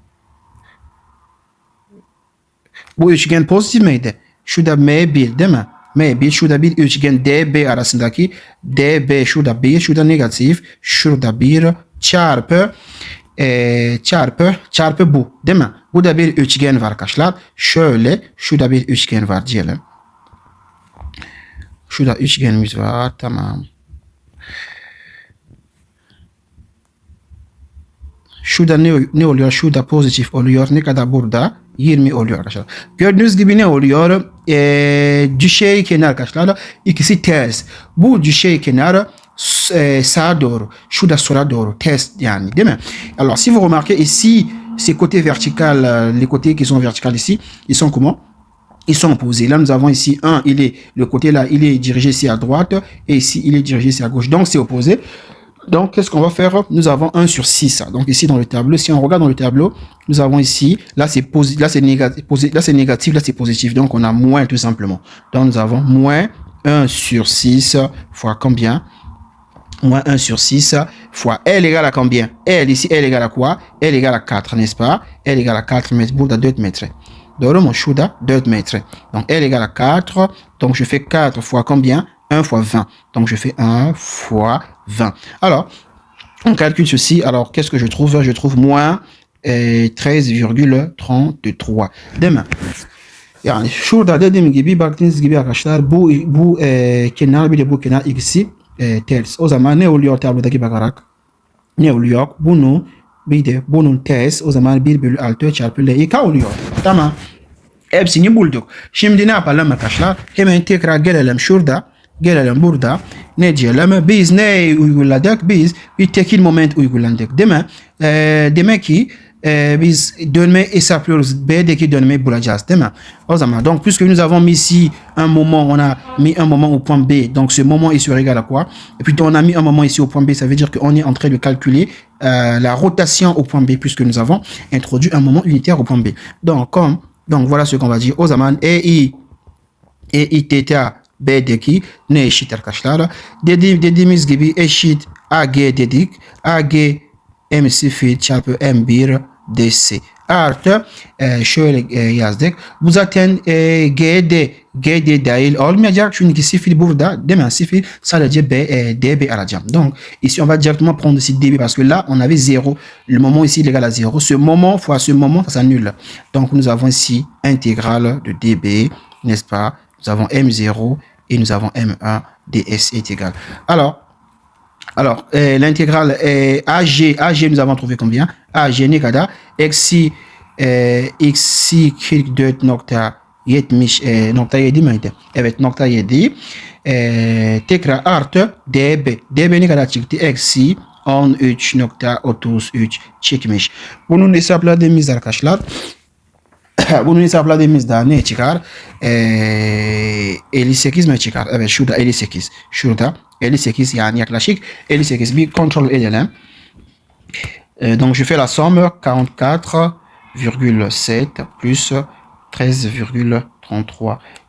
Bu üçgen pozitif miydi? Şurada M1 değil mi? M1 şurada bir üçgen DB arasındaki DB şurada 1, şurada negatif, şurada 1 çarpı bu değil mi? Bu da bir üçgen var arkadaşlar. Şöyle şurada bir üçgen var diyelim. Şurada üçgenimiz var. Tamam. Şurada ne oluyor? Şurada pozitif oluyor. Ne kadar burada? 20 oluyor arkadaşlar. Gördüğünüz gibi ne oluyor? Düşey kenar arkadaşlar. İkisi ters. Bu düşey kenar sağa doğru. Şurada sola doğru. Ters yani, değil mi? Alors si vous remarquez ici, ces côtés verticaux, les côtés qui sont verticaux ici, ils sont comment? Ils sont opposés. Là, nous avons ici un, le côté là, il est dirigé ici à droite et ici, il est dirigé ici à gauche. Donc, c'est opposé. Donc, qu'est-ce qu'on va faire? Nous avons 1 sur 6. Donc, ici, dans le tableau, si on regarde dans le tableau, nous avons ici, là, c'est négatif, là, c'est positif. Donc, on a moins, tout simplement. Donc, nous avons moins 1 sur 6 fois combien? Moins 1 sur 6 fois L égale à combien? L, ici, L égale à quoi? L égale à 4, n'est-ce pas? L égale à 4 mètres, bourde à 2 mètres. Donc, mon chouda, 2 mètres. Donc, L égale à 4. Donc, je fais 4 fois combien? 1 fois 20. Donc, je fais 1 fois 20. Alors, on calcule ceci. Alors, qu'est-ce que je trouve? Je trouve moins 13,33. Demain. Yani şurada dediğim gibi baktığınız gibi arkadaşlar bu kenar bir de bu kenar ikisi ters. O zaman ne oluyor tablodaki bakarak? Ne oluyor? Bunu bir de bunun ters. O zaman 1 bölü 6 çarpı L2 oluyor. Tamam. Hepsini bulduk. Şimdi ne yapalım arkadaşlar? Hemen tekrar gelelim şurada. Gelelim burada. Ne diyelim? Biz ne uyguladık? Biz bir tekil moment uygulandık. Değil mi? Demek ki biz dönme hesaplıyoruz. B'deki dönmeyi bulacağız. Değil mi? O zaman, donc, puisque nous avons mis ici un moment, on a mis un moment au point B. Donc, ce moment est sur égal à quoi? Et puis, on a mis un moment ici au point B. Ça veut dire qu'on est en train de calculer la rotation au point B, puisque nous avons introduit un moment unitaire au point B. Donc, voilà ce qu'on va dire. O zaman EI theta B'deki ne eşit arkadaşlar? Dediğimiz gibi eşit AG dedik. AG M0 çarpı M1 DC. Artı şöyle yazdık. Bu zaten GD dahil olmayacak. Çünkü sıfır burada. Değil mi? Sıfır sadece DB alacağım. Donc ici on va directement prendre ici DB parce que là on avait 0. Le moment ici il est égal à 0. Ce moment fois ce moment ça s'annule. Donc nous avons ici intégrale de DB. N'est-ce pas? Nous avons M0 et nous avons M1 DS est égal. Alors, l'intégrale AG, nous avons trouvé combien? AG negada eksi x'i 44.70 miydi? Evet, nokta 7. Tekrar artı DB ne kadar çıktı? Eksi 13.33 çıkmış. Bunun hesapladığımız arkadaşlar bunu hesapladığımızda ne çıkar? 58 mi çıkar? Evet, şurada 58. Şurada 58 yani yaklaşık 58. Bir kontrol edelim. Donc je fais la somme 44,7 plus 13,33.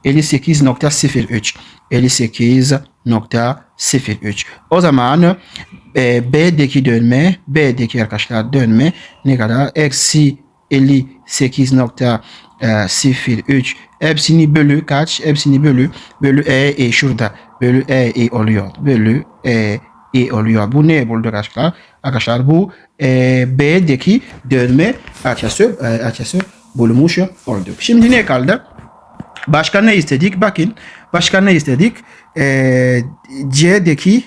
58.03. 58.03. O zaman B'deki arkadaşlar dönme ne kadar? Eksi 58.03 hepsini bölü kaç? Hepsini bölü şurada. Bölü oluyor. Bölü oluyor. Bu ne bulduk arkadaşlar? Bu B'deki dönme açısı bulmuş olduk. Şimdi ne kaldı? Başka ne istedik? Bakın. Başka ne istedik? C'deki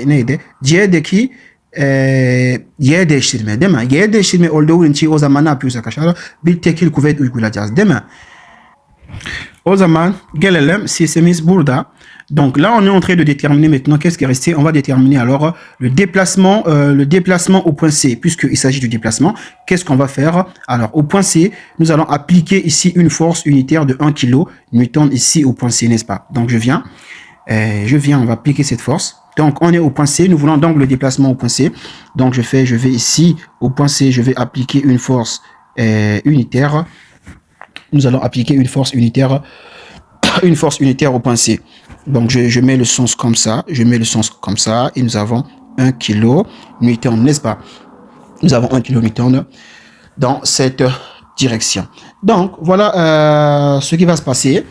neydi? C'deki yer değiştirme değil mi? Yer değiştirme olduğu için o zaman ne yapıyoruz arkadaşlar? Bir tekil kuvvet uygulayacağız değil mi? O zaman gelelim, sistemimiz burada. Donc là, on est en train de déterminer maintenant qu'est-ce qui est resté. On va déterminer alors le déplacement au point C, puisqu'il s'agit du déplacement. Qu'est-ce qu'on va faire? Alors, au point C, nous allons appliquer ici une force unitaire de 1 kN ici au point C, n'est-ce pas? Donc, je viens, on va appliquer cette force. Donc, on est au point C. Nous voulons donc le déplacement au point C. Donc, je vais ici au point C, je vais appliquer une force unitaire. Nous allons appliquer une force unitaire au point C. Donc, je mets le sens comme ça. Et nous avons 1 kN, n'est-ce pas? Nous avons 1 kN dans cette direction. Donc, voilà ce qui va se passer.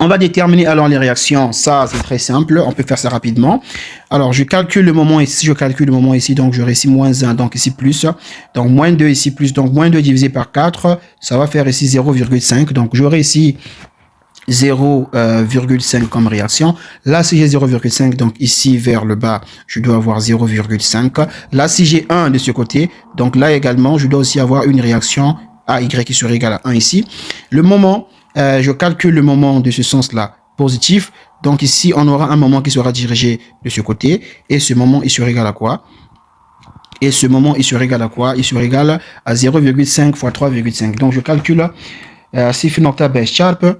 On va déterminer alors les réactions. Ça, c'est très simple. On peut faire ça rapidement. Alors, je calcule le moment ici. Donc, j'aurai ici moins 1. Donc, ici plus. Donc, moins 2 ici plus. Donc, moins 2 divisé par 4. Ça va faire ici 0,5. Donc, j'aurai ici 0,5 comme réaction. Là, si j'ai 0,5, donc ici vers le bas, je dois avoir 0,5. Là, si j'ai 1 de ce côté, donc là également, je dois aussi avoir une réaction AY qui serait égale à 1 ici. Le moment, je calcule le moment de ce sens-là positif. Donc ici, on aura un moment qui sera dirigé de ce côté. Et ce moment, il sera égal à quoi? Il sera égal à 0,5 fois 3,5. Donc je calcule sıfır nokta beş çarpı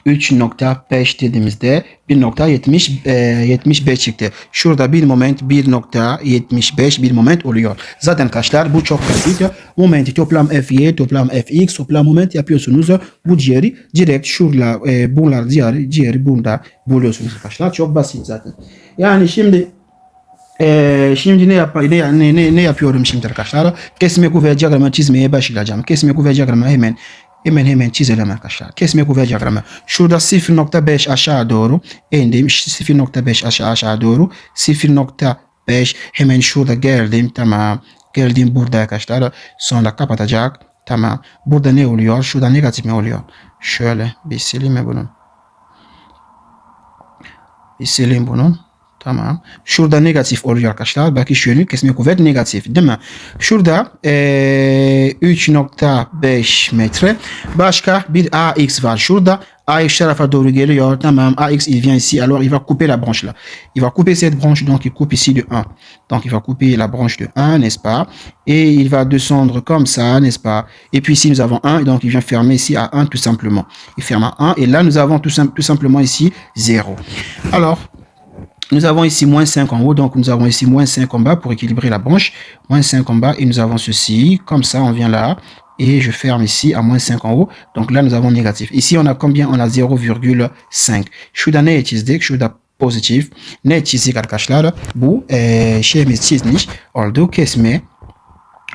3.5 dediğimizde 1.75 çıktı. Şurada bir moment 1.75 bir moment oluyor. Zaten arkadaşlar bu çok basit. Momenti toplam Fy, toplam Fx, toplam moment yapıyorsunuz. Bu ciğeri direkt şurada bunlar ciğeri bunda buluyorsunuz arkadaşlar. Çok basit zaten. Yani şimdi ne yapıyorum şimdi arkadaşlar? Kesme kuvvet diyagramı çizmeye başlayacağım. Kesme kuvvet diyagramı hemen çizelim arkadaşlar. Kesme kuvvet diyagramı. Şurada 0.5 aşağı doğru indim. 0.5 aşağı doğru. 0.5 hemen şurada geldim. Tamam. Geldim burada arkadaşlar. Sonra kapatacak. Tamam. Burada ne oluyor? Şurada negatif mi oluyor? Şöyle bir sileyim bunu. Tamam. Şurada negatif oluyor arkadaşlar. Bakış yönü kesme kuvvet negatif değil mi? Şurada 3.5 metre. Başka bir AX var şurada. AX tarafa doğru geliyor. Tamam. AX il vient ici. Alors il va couper la branche là. Il va couper cette branche. Donc il coupe ici de 1. Donc il va couper la branche de 1, n'est-ce pas? Et il va descendre comme ça, n'est-ce pas? Et puis ici nous avons 1. Donc il vient fermer ici à 1 tout simplement. Il ferme à 1. Et là nous avons tout simplement ici 0. Alors nous avons ici moins 5 en haut, donc nous avons ici moins 5 en bas pour équilibrer la branche. Moins 5 en bas et nous avons ceci, comme ça on vient là et je ferme ici à moins 5 en haut. Donc là nous avons négatif. Ici on a combien? On a 0,5. Şurada ne çizdik? Şurada pozitif. Ne çizik arkadaşlar? Bu şeyimiz çizmiş oldu. Kesme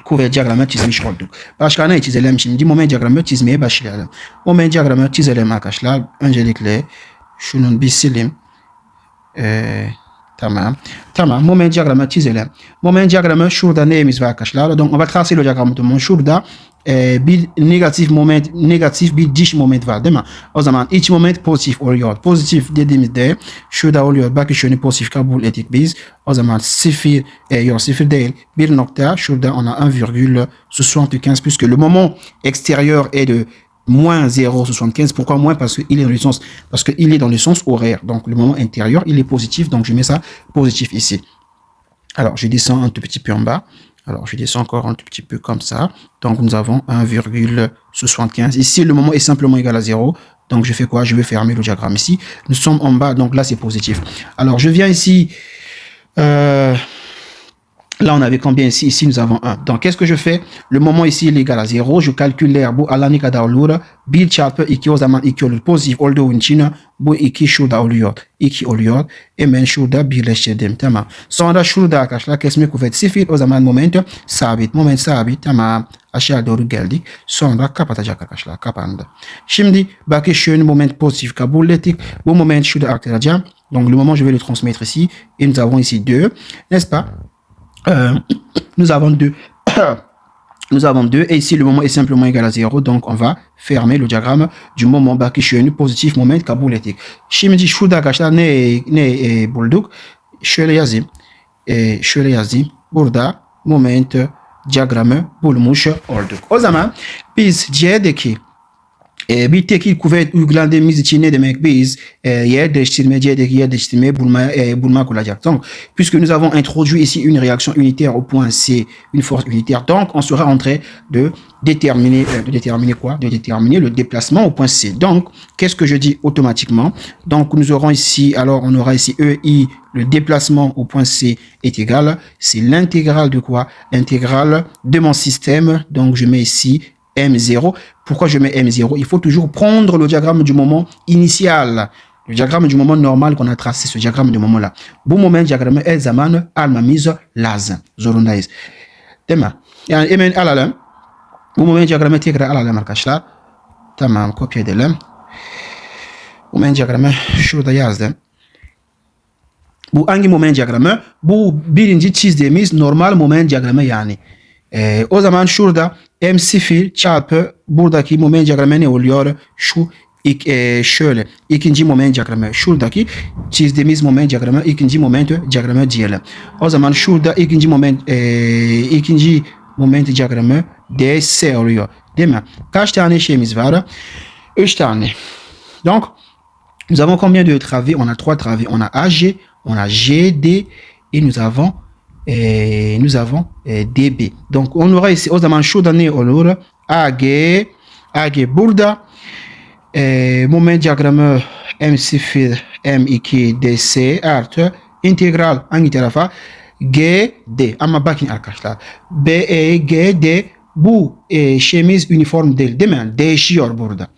kuvvet diyagramı çizmiş olduk. Başka ne çizelim şimdi? Moment diyagramı çizmeye başlayalım. Moment diyagramı çizelim arkadaşlar. Öncelikle şunun bir silim. Tamam. Tamam. Moment diyagramı çizelim. Moment diyagramı şurada neyimiz var arkadaşlar? Donc on va tracer le diagramme de şurada bir negatif moment, negatif bir dış moment var değil mi? O zaman iç moment pozitif oluyor. Pozitif dediğimizde şurada oluyor. Bakın şunu pozitif kabul ettik biz. O zaman sıfır, yok sıfır değil. Bir nokta şurada on a 1,75 puisque le moment extérieur est de moins 0,75. Pourquoi moins? Parce qu'il est dans le sens, parce qu'il est dans le sens horaire. Donc le moment intérieur, il est positif. Donc je mets ça positif ici. Alors je descends un tout petit peu en bas. Alors je descends encore un tout petit peu comme ça. Donc nous avons 1,75. Ici le moment est simplement égal à 0. Donc je fais quoi? Je vais fermer le diagramme ici. Nous sommes en bas, donc là c'est positif. Alors je viens ici. Là, on avait combien ici? Ici, nous avons 1. Donc, qu'est-ce que je fais? Le moment ici, il est égal à 0. Je calcule l'herbe à l'année kada olura. Bil çarpı 2 o zaman 2 olur. Pozitif olduğu için bu 2 şurada oluyor. 2 oluyor. Hemen şurada birleştirdim. Tamam. Sonra şurada arkadaşlar kesme kuvvet 0. O zaman moment sabit. Moment sabit. Tamam. Aşağı doğru geldik. Sonra kapatacak arkadaşlar. Kapandı. Şimdi bakın şöyle moment pozitif kabul ettik. Bu moment şurada aktaracağım. Donc, le moment, je vais le transmettre ici. Et nous avons ici 2. N'est-ce pas? Nous avons 2. Nous avons 2 et ici le moment est simplement égal à 0. Donc on va fermer le diagramme du moment bakışını pozitif moment kabul ettik. Şimdi şurada arkadaşlar ne bulduk? Şöyle yazayım. Burada moment diyagramı bulmuş olduk. O zaman biz C'deki bir tekil kuvvet uygulandığımız için ne demek? Biz yer değiştirme, C'deki yer değiştirmeyi bulmak olacak. Donc, puisque nous avons introduit ici une réaction unitaire au point C, une force unitaire, donc on sera en train de déterminer quoi? De déterminer le déplacement au point C. Donc, qu'est-ce que je dis automatiquement? Donc, nous aurons ici, alors on aura ici EI, le déplacement au point C est égal, c'est l'intégrale de quoi? L'intégrale de mon système, donc je mets ici M0. Pourquoi je mets M0? Il faut toujours prendre le diagramme du moment initial. Le diagramme du moment normal qu'on a tracé, ce diagramme du moment-là. Bu moment diagramme el zaman almamız lazım. Zorundayız. Değil mi? Yani hemen alalım. Bu moment diagramı tekrar alalım arkadaşlar. Tamam, kopya edelim. Bu moment diagramı şurada yazdım. Bu hangi moment diagramı? Bu birinci çizdiğimiz normal moment diagramı yani. O zaman şurada M0 çarpı buradaki moment diagramı ne oluyor? Şu şöyle ikinci moment diagramı şuradaki çizdiğimiz moment diagramı ikinci moment diagramı diyelim. O zaman şurada ikinci moment diagramı DS oluyor. Değil mi? Kaç tane şeyimiz var? 3 tane. Donc nous avons combien de travées? On a 3 travées. On a AG, on a GD et nous avons DB. Donc on aura ici o zaman şurada ne olur? AG burada moment diagramı M0 M2 DC artı integral hangi tarafa? GD. Ama bakın arkadaşlar BE GD bu şeyimiz uniform değil mi? Değişiyor burada.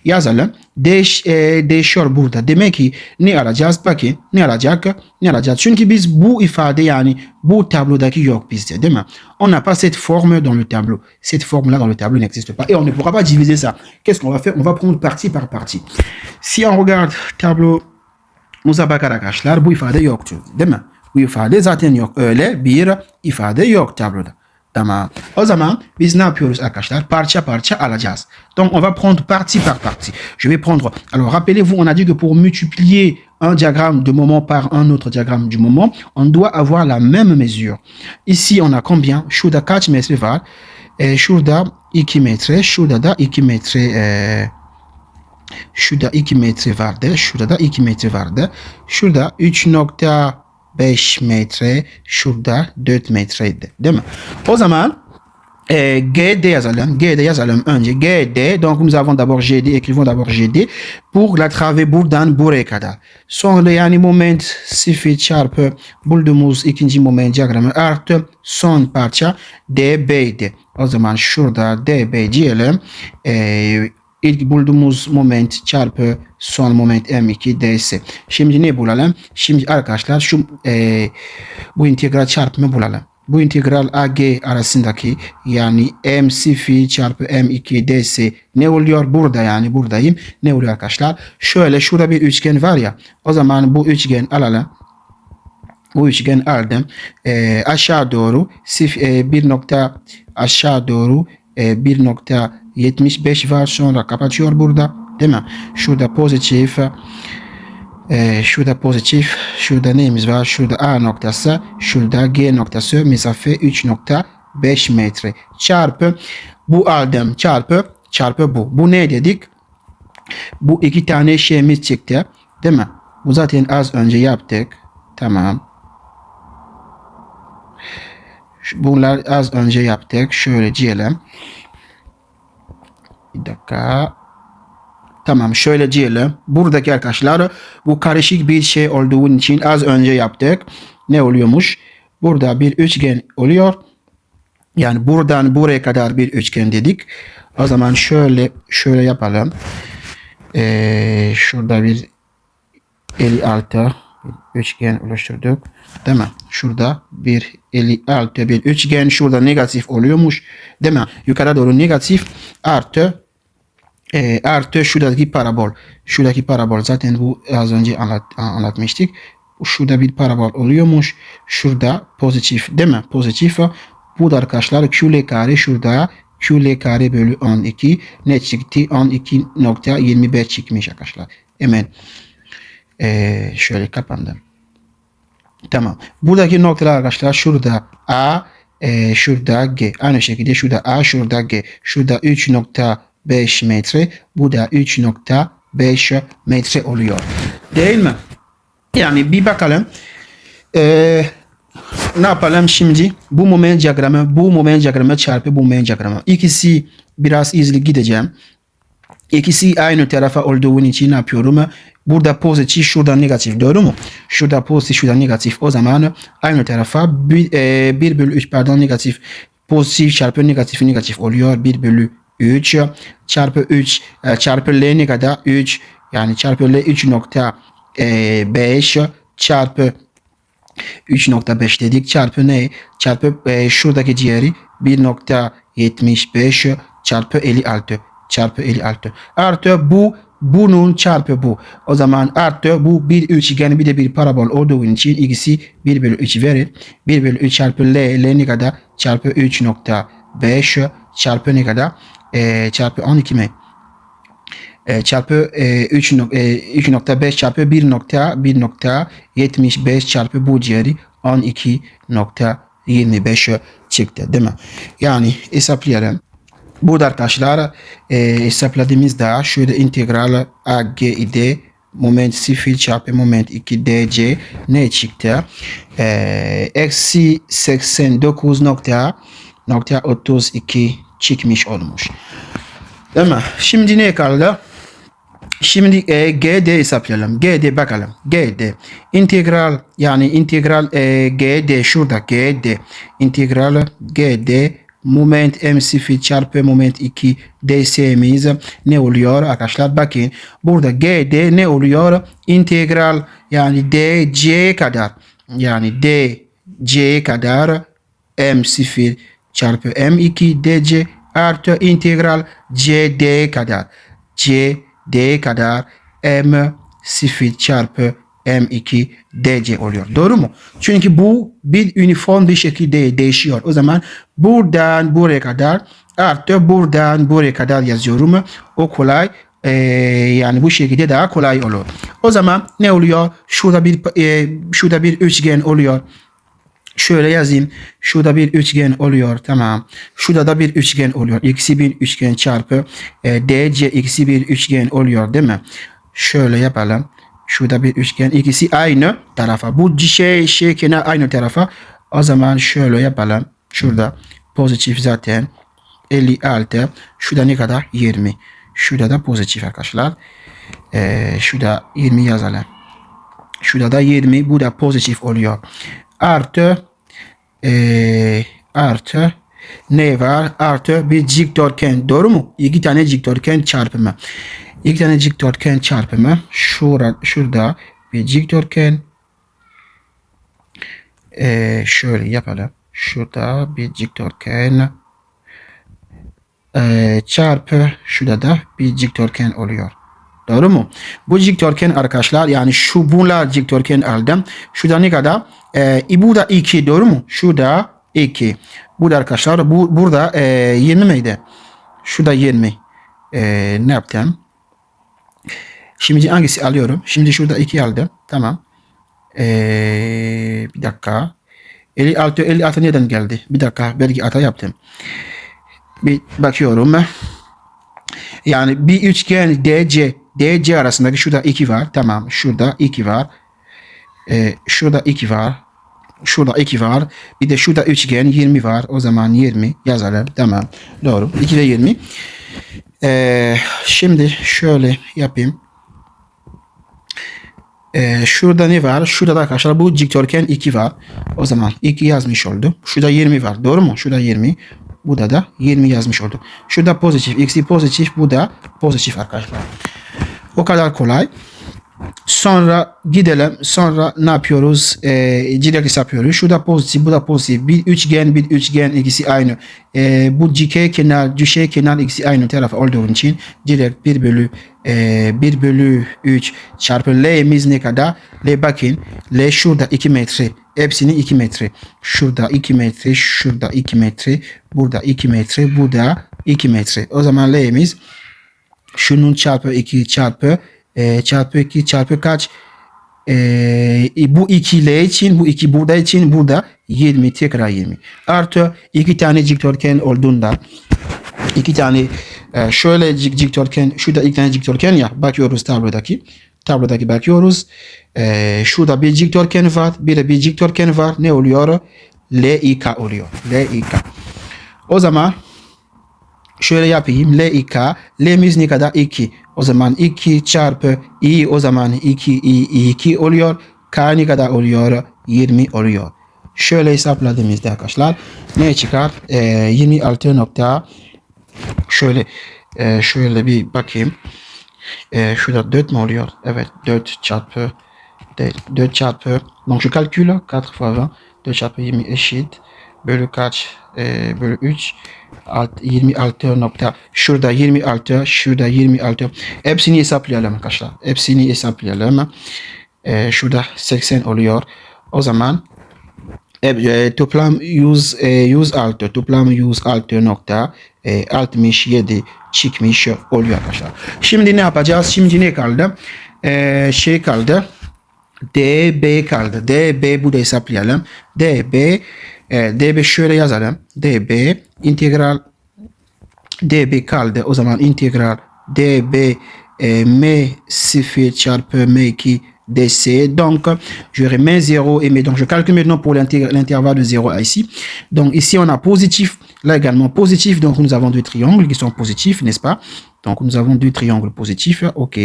Yazalım. Değişiyor burada. Demek ki ne alacağız? Bakın ne alacağız? Çünkü biz bu ifade yani bu tablodaki yok bizde değil mi? On n'a pas cette forme dans le tableau. Cette forme-là dans le tableau n'existe pas. Et on ne pourra pas diviser ça. Qu'est-ce qu'on va faire? On va prendre partie par partie. Si on regarde tableau Musabakar arkadaşlar bu ifade yoktu. Değil mi? Bu ifade zaten yok. Öyle bir ifade yok tabloda. Tamam. O zaman biz ne yapıyoruz arkadaşlar? Parça parça alacağız. Donc on va prendre partie par partie. Je vais prendre. Alors rappelez-vous, on a dit que pour multiplier un diagramme de moment par un autre diagramme du moment, on doit avoir la même mesure. Ici on a combien? Şurada kaç metre var? Şurada 2 metre. Şurada da 2 metre. Şurada 2 metre vardı. Şurada da 2 metre vardı. Şurada 3,5 metre, şurada 4 metreydi. Değil mi? O zaman GD yazalım. GD yazalım önce. GD. Donc nous avons d'abord GD. Écrivons d'abord GD. Pour la travée buradan buraya kadar. Sonra yani moment 0 çarpı bulduğumuz ikinci moment diyagramı artı son parça DB'ydi. O zaman şurada DB diyelim. İlk bulduğumuz moment çarpı son moment M2 ds. Şimdi ne bulalım? Şimdi arkadaşlar bu integral çarpımı bulalım. Bu integral AG arasındaki yani M0 çarpı M2 ds ne oluyor? Burada yani buradayım. Ne oluyor arkadaşlar? Şöyle şurada bir üçgen var ya. O zaman bu üçgen alalım. Bu üçgen aldım. Aşağı doğru bir nokta aşağı doğru 1.75 var. Sonra kapatıyor burada. Değil mi? Şurada pozitif. Şurada pozitif. Şurada neyimiz var? Şurada A noktası. Şurada G noktası. Mesafe 3.5 metre. Çarpı bu aldım. Çarpı bu. Bu ne dedik? Bu iki tane şeyimiz çıktı. Değil mi? Bu zaten az önce yaptık. Tamam. Bunlar az önce yaptık. Şöyle diyelim. Bir dakika. Tamam şöyle diyelim. Buradaki arkadaşlar bu karışık bir şey olduğu için az önce yaptık. Ne oluyormuş? Burada bir üçgen oluyor. Yani buradan buraya kadar bir üçgen dedik. O zaman şöyle yapalım. Şurada bir 56 üçgen oluşturduk. Değil mi? Şurada bir 56 bir üçgen. Şurada negatif oluyormuş. Değil mi? Yukarı doğru negatif artı şuradaki parabol. Şuradaki parabol zaten bu az önce anlatmıştık. Şurada bir parabol oluyormuş. Şurada pozitif değil mi? Pozitif. Bu da arkadaşlar Q kare şurada Q kare bölü 12 ne çıktı? 12.25 çıkmış arkadaşlar. Hemen şöyle kapandım. Tamam. Buradaki noktalar arkadaşlar şurada A, şurada G. Aynı şekilde şurada A, şurada G. Şurada 3.5 metre. Bu da 3.5 metre oluyor. Değil mi? Yani bir bakalım. Ne yapalım şimdi? Bu moment diyagramı çarpı bu moment diyagramı. İkisi biraz hızlı gideceğim. İkisi aynı tarafa olduğu için ne yapıyorum? Burada pozitif, şurada negatif. Doğru mu? Şurada pozitif, şurada negatif. O zaman aynı tarafa 1 bölü 3 pardon negatif. Pozitif çarpı negatif oluyor. 1 bölü 3 çarpı 3 çarpı L ne kadar? 3 yani çarpı L 3.5 çarpı 3.5 dedik. Çarpı ne? Çarpı şuradaki diğeri 1.75 çarpı 56 çarpı 56 artı bunun çarpı bu. O zaman artı bu bir üçgen bir de bir parabol olduğu için ikisi 1 bölü 3 verir. 1 bölü 3 çarpı L ne kadar? Çarpı 3.5 çarpı ne kadar? Çarpı 12 mi? Çarpı 3.5 çarpı 1.75 çarpı bu diğeri 12.25 çıktı değil mi? Yani hesaplayalım. Burada arkadaşlar hesapladığımızda şöyle integral AG idi. Moment 0 çarpı moment 2 DC ne çıktı? Eksi 89.32 çıkmış olmuş. Değil mi? Şimdi ne kaldı? Şimdi GD hesaplayalım. GD bakalım. GD. İntegral yani integral GD şurada GD. İntegral GD moment M0 çarpı moment 2 DS'miz ne oluyor arkadaşlar? Bakın burada GD ne oluyor? İntegral yani DC kadar yani DC kadar M0 çarpı M2 DC artı integral CD kadar CD kadar M0 çarpı M2 DC oluyor. Doğru mu? Çünkü bu bir uniform bir şekilde değişiyor. O zaman buradan buraya kadar artı buradan buraya kadar yazıyorum. O kolay yani bu şekilde daha kolay olur. O zaman ne oluyor? Şurada bir üçgen oluyor. Şöyle yazayım. Şurada bir üçgen oluyor. Tamam. Şurada da bir üçgen oluyor. İkisi bir üçgen çarpı DC ikisi bir üçgen oluyor değil mi? Şöyle yapalım. Şurada bir üçgen. İkisi aynı tarafa. Bu şey kenar aynı tarafa. O zaman şöyle yapalım. Şurada pozitif zaten 56. Şurada ne kadar? 20. Şurada da pozitif arkadaşlar. Şurada 20 yazalım. Şurada da 20. Bu da pozitif oluyor. Artı ne var? Artı bir dikdörtgen. Doğru mu? İki tane dikdörtgen çarpımı. İki tane dikdörtgen çarpımı. Şurada bir dikdörtgen. Şöyle yapalım. Şurada bir dikdörtgen. Çarpı şurada da bir dikdörtgen oluyor. Doğru mu? Bu dikdörtgen arkadaşlar, yani bunlar dikdörtgen aldım. Şurada ne kadar? Bu da 2, doğru mu? Şurada 2. Bu da arkadaşlar burada 20 miydi? Şurada 20. Ne yaptım? Şimdi hangisi alıyorum? Şimdi şurada 2 aldım. Tamam. Bir dakika. 56 neden geldi? Bir dakika. Belki hata yaptım. Bir bakıyorum. Yani bir üçgen DC arasındaki şurada 2 var. Tamam. Şurada 2 var. Şurada 2 var. Şurada 2 var. Bir de şurada üçgen 20 var. O zaman 20 yazalım. Tamam. Doğru. 2 ve 20. Şimdi şöyle yapayım. Şurada ne var? Şurada da arkadaşlar bu dikdörtgen 2 var. O zaman 2 yazmış oldum. Şurada 20 var. Doğru mu? Şurada 20. Burada da 20 yazmış oldum. Şurada pozitif. X'i pozitif. Bu da pozitif arkadaşlar. O kadar kolay. Sonra gidelim. Sonra ne yapıyoruz? Direkt hesaplıyoruz. Şurada pozitif. Bu da pozitif. Bir üçgen ikisi aynı. Bu dikey kenar, düşey kenar ikisi aynı taraf olduğu için direkt 1 bölü 3 çarpı L'miz ne kadar? L bakın. L şurada 2 metre. Hepsini 2 metre. Şurada 2 metre. Şurada 2 metre. Burada 2 metre. Burada 2 metre. O zaman L'miz şunun çarpı 2 çarpı 2 çarpı kaç? Bu 2 L için, bu 2 burada için, burada 20, tekrar 20. Artı 2 tane dikdörtgen olduğunda 2 tane şöyle dikdörtgen, şurada 2 tane dikdörtgen ya, bakıyoruz tablodaki bakıyoruz. Şurada bir dikdörtgen var, bir de bir dikdörtgen var. Ne oluyor? LİK oluyor. LİK. O zaman şöyle yapayım. LİK. L'miz ne kadar? 2. O zaman 2 çarpı i, o zaman 2 oluyor. K ne kadar oluyor? 20 oluyor. Şöyle hesapladığımızda arkadaşlar ne çıkar? 26 nokta. Şöyle bir bakayım. Şurada 4 mu oluyor? Evet, 4 çarpı donc je calcule 4 fois 20, 4 çarpı 20 eşit bölü kaç? Bölü 3 26 nokta. Şurada 26, şurada 26. Hepsini hesaplayalım arkadaşlar. Hepsini hesaplayalım. Şurada 80 oluyor. O zaman toplam 106. Toplam 106 nokta 67 çıkmış oluyor arkadaşlar. Şimdi ne yapacağız? Şimdi ne kaldı? Kaldı. DB kaldı. DB burada hesaplayalım. DB şöyle yazalım. DB integral DB kaldı. O zaman integral DB M0 çarpı M2 DC. Donc, je remets 0 et donc je calcule maintenant pour l'intervalle de 0 à ici. Donc, ici, on a positif, là également positif. Donc, nous avons deux triangles qui sont positifs, n'est-ce pas? Donc, nous avons deux triangles positifs. OK.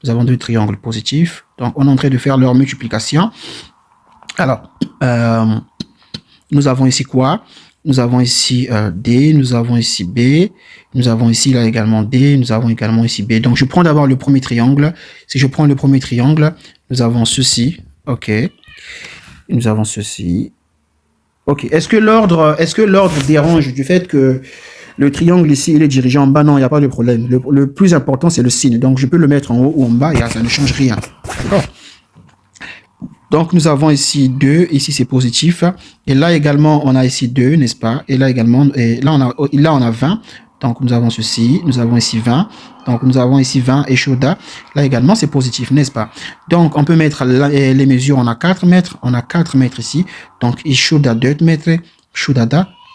Nous avons deux triangles positifs. Donc, on est en train de faire leur multiplication. Alors, nous avons ici quoi? Nous avons ici D, nous avons ici B, nous avons ici là également D, nous avons également ici B. Donc, je prends d'abord le premier triangle. Si je prends le premier triangle, nous avons ceci. OK. Nous avons ceci. OK. Est-ce que l'ordre dérange du fait que le triangle ici, il est dirigé en bas? Non, il n'y a pas de problème. Le plus important, c'est le signe. Donc, je peux le mettre en haut ou en bas et ça ne change rien. D'accord? Donc, nous avons ici 2, ici c'est positif. Et là également, on a ici 2, n'est-ce pas? Et là également, et là on a 20. Donc, nous avons ceci, nous avons ici 20. Donc, nous avons ici 20 et Shoda. Là également, c'est positif, n'est-ce pas? Donc, on peut mettre les mesures, on a 4 mètres. On a 4 mètres ici. Donc, Shoda 2 mètres, Shoda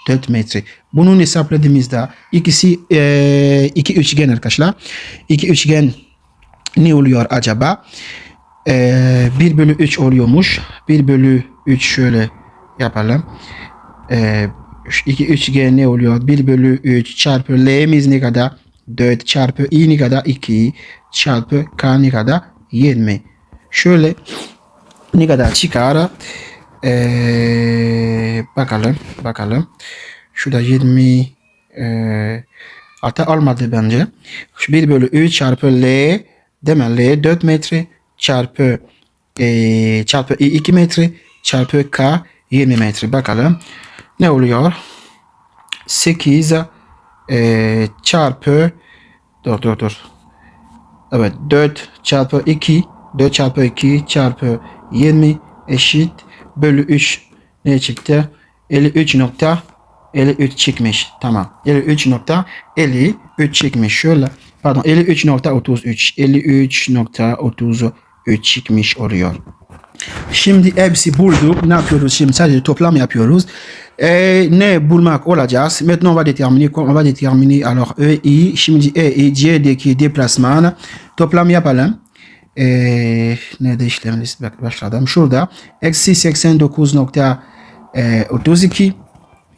2 mètres. Bunun hesapladığımızda ikisi iki üçgen arkadaşlar. İki üçgen ne oluyor acaba? 1 bölü 3 oluyormuş. 1 bölü 3 şöyle yapalım. İki üçgen ne oluyor? 1 bölü 3 çarpı L'miz ne kadar? 4 çarpı i ne kadar? 2 çarpı k ne kadar? 20. Şöyle ne kadar çıkar? Bakalım. Şurada 20 hatta almadı bence. 1 bölü 3 çarpı L değil mi? L 4 metre çarpı çarpı 2 metre çarpı K 20 metre. Bakalım ne oluyor? 8 çarpı dur. Evet 4 çarpı 2 4 çarpı 2 çarpı 20 eşit bölü 3 ne çıktı? 53 çıkmış. Tamam. 53 çıkmış. Şöyle. Pardon 53.33 çıkmış oluyor. Şimdi hepsi bulduk. Ne yapıyoruz şimdi? Sadece toplam yapıyoruz. Ne bulmak olacağız? Maintenant on va déterminer alors EI. Şimdi EI C'deki deplasman. Toplam yapalım. Nerede işlemimiz başladım? Şurada. Eksi 89.32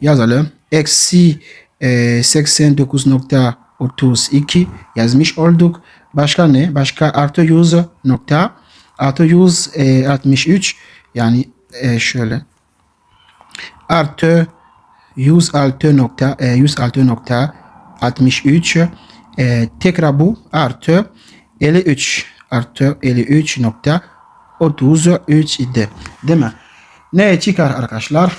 yazalım. Eksi 89.32 yazmış olduk. Başka ne? Başka artı 100 nokta artı 163 yani şöyle artı 106.63 tekrar bu artı 53.33 idi. Değil mi? Ne çıkar arkadaşlar?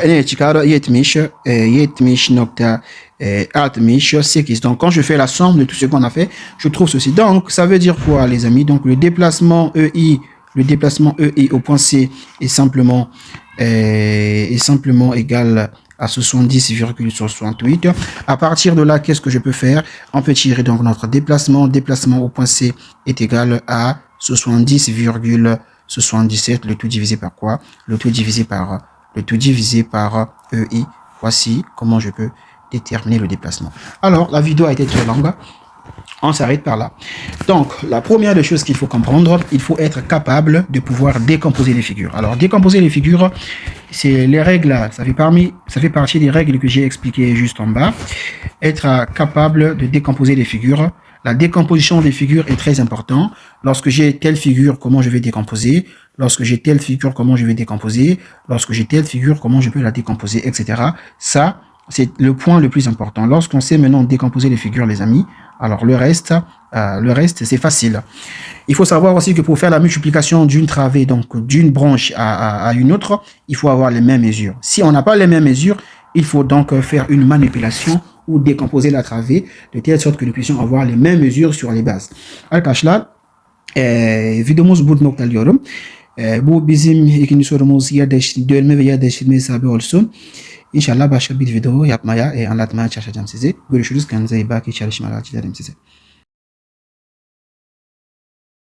Ne çıkar? 70.68. Donc, quand je fais la somme de tout ce qu'on a fait, je trouve ceci. Donc, ça veut dire quoi, les amis? Donc, le déplacement EI au point C est simplement égal à 70,68. À partir de là, qu'est-ce que je peux faire? On peut tirer donc notre déplacement. Déplacement au point C est égal à 70,77. Le tout divisé par quoi? Le tout divisé par EI. Voici comment je peux déterminer le déplacement. Alors, la vidéo a été très longue. On s'arrête par là. Donc, la première des choses qu'il faut comprendre, il faut être capable de pouvoir décomposer les figures. Alors, décomposer les figures, c'est les règles, ça fait partie des règles que j'ai expliquées juste en bas. Être capable de décomposer les figures. La décomposition des figures est très importante. Lorsque j'ai telle figure, comment je vais décomposer? Lorsque j'ai telle figure, comment je vais décomposer? Lorsque j'ai telle figure, comment je peux la décomposer, etc. Ça, c'est le point le plus important. Lorsqu'on sait maintenant décomposer les figures, les amis, alors le reste c'est facile. Il faut savoir aussi que pour faire la multiplication d'une travée, donc d'une branche à une autre, il faut avoir les mêmes mesures. Si on n'a pas les mêmes mesures, il faut donc faire une manipulation ou décomposer la travée de telle sorte que nous puissions avoir les mêmes mesures sur les bases. Arkadaşlar, videomuz bu noktada diyorum. Bu bizim ikinci sorumuz dönme ve yer değiştirme hesabı olsun. İnşallah başka bir video yapmaya, anlatmaya çalışacağım size. Görüşürüz. Kendinize iyi bakın. Çalışmalar dilerim size.